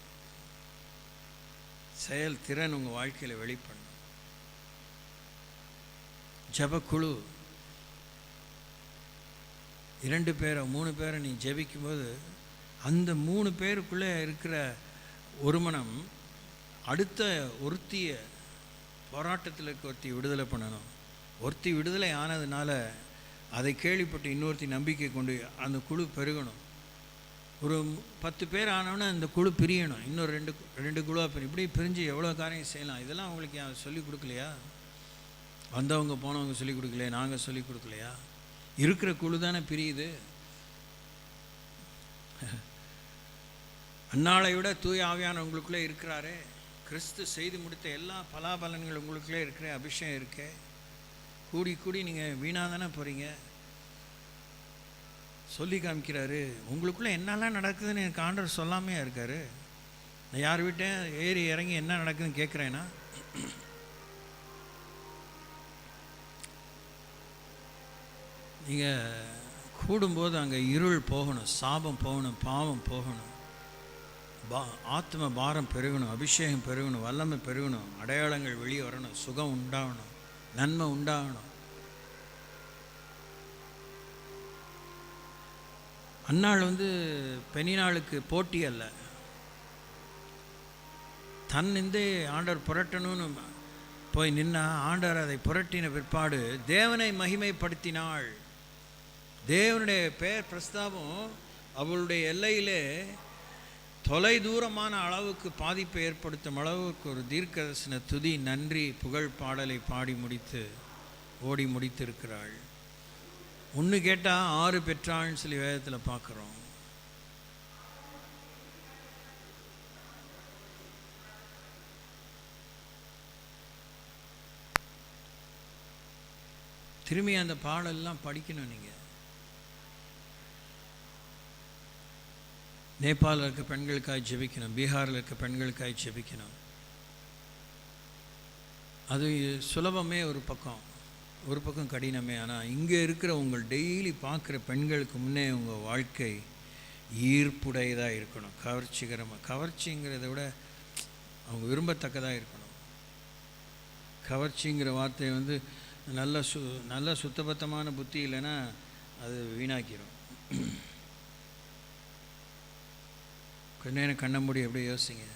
செயல் திறன் உங்கள் வாழ்க்கையில் வெளிப்படணும். ஜெபக்குழு 2 பேரை 3 பேரை நீ ஜெபிக்கும்போது அந்த 3 பேருக்குள்ளே இருக்கிற ஒருமனம் அடுத்த ஒருத்திய போராட்டத்தில் இருக்க ஒருத்தி விடுதலை பண்ணணும். ஒருத்தி விடுதலை ஆனதுனால அதை கேள்விப்பட்டு இன்னொருத்தி நம்பிக்கை கொண்டு அந்த குழு பெருகணும். ஒரு 10 பேர் ஆனோன்னா அந்த குழு பிரியணும். இன்னொரு 2 குழுவாக பிரியும். இப்படி பிரிஞ்சு எவ்வளோ காரியம் செய்யலாம். இதெல்லாம் அவங்களுக்கு சொல்லிக் கொடுக்கலையா? வந்தவங்க போனவங்க சொல்லிக் கொடுக்கலையா? நாங்கள் சொல்லிக் கொடுக்கலையா? இருக்கிற குழு தானே பிரியுது. அன்னாளை விட தூய ஆவியான உங்களுக்குள்ளே இருக்கிறாரே. கிறிஸ்து செய்து முடித்த எல்லா பலாபலன்கள் உங்களுக்குள்ளே இருக்கிற அபிஷேகம் இருக்கே. கூடி கூடி நீங்கள் வீணாக தானே போகிறீங்க. சொல்லி காமிக்கிறாரு. உங்களுக்குள்ளே என்னெல்லாம் நடக்குதுன்னு எனக்கு ஆண்டவர் சொல்லாமையா இருக்காரு. நான் யார் வீட்டேன் ஏறி இறங்கி என்ன நடக்குதுன்னு கேட்குறேன்னா, நீங்கள் கூடும்போது அங்கே இருள் போகணும், சாபம் போகணும், பாவம் போகணும், ஆத்ம பாரம் பெருகணும், அபிஷேகம் பெருகணும், வல்லமை பெருகணும், அடையாளங்கள் வெளியே வரணும், சுகம் உண்டாகணும், நன்மை உண்டாகணும். அன்னாள் பெண்ணினாளுக்கு போட்டி அல்ல. தன்னிந்தே ஆண்டவர் புரட்டணும்னு போய் நின்னா ஆண்டவர் அதை புரட்டின பிற்பாடு தேவனை மகிமைப்படுத்தினாள். தேவனுடைய பெயர் பிரஸ்தாபம் அவளுடைய எல்லையிலே தொலை தூரமான அளவுக்கு பாதிப்பை ஏற்படுத்தும் அளவுக்கு ஒரு தீர்க்கதரிசன துதி, நன்றி, புகழ் பாடலை பாடி முடித்து ஓடி முடித்திருக்கிறாள். ஒன்று கேட்டால் 6 பெற்றாள்னு சொல்லி வேதத்தில் பார்க்குறோம். திரும்பி அந்த பாடலாம் படிக்கணும். நீங்கள் நேபாளில் இருக்க பெண்களுக்காக ஜெபிக்கணும், பீகாரில் இருக்க பெண்களுக்காக ஜெபிக்கணும். அது சுலபமே ஒரு பக்கம் கடினமே. ஆனால் இங்கே இருக்கிற உங்கள் டெய்லி பார்க்குற பெண்களுக்கு முன்னே உங்கள் வாழ்க்கை ஈர்ப்புடையதாக இருக்கணும், கவர்ச்சிகரமாக. கவர்ச்சிங்கிறத விட அவங்க விரும்பத்தக்கதாக இருக்கணும். கவர்ச்சிங்கிற வார்த்தை நல்ல சுத்தபத்தமான புத்தி இல்லைன்னா அது வீணாக்கிடும். கொஞ்ச நேரம் கண்ண மூடி அப்படியே யோசிங்க.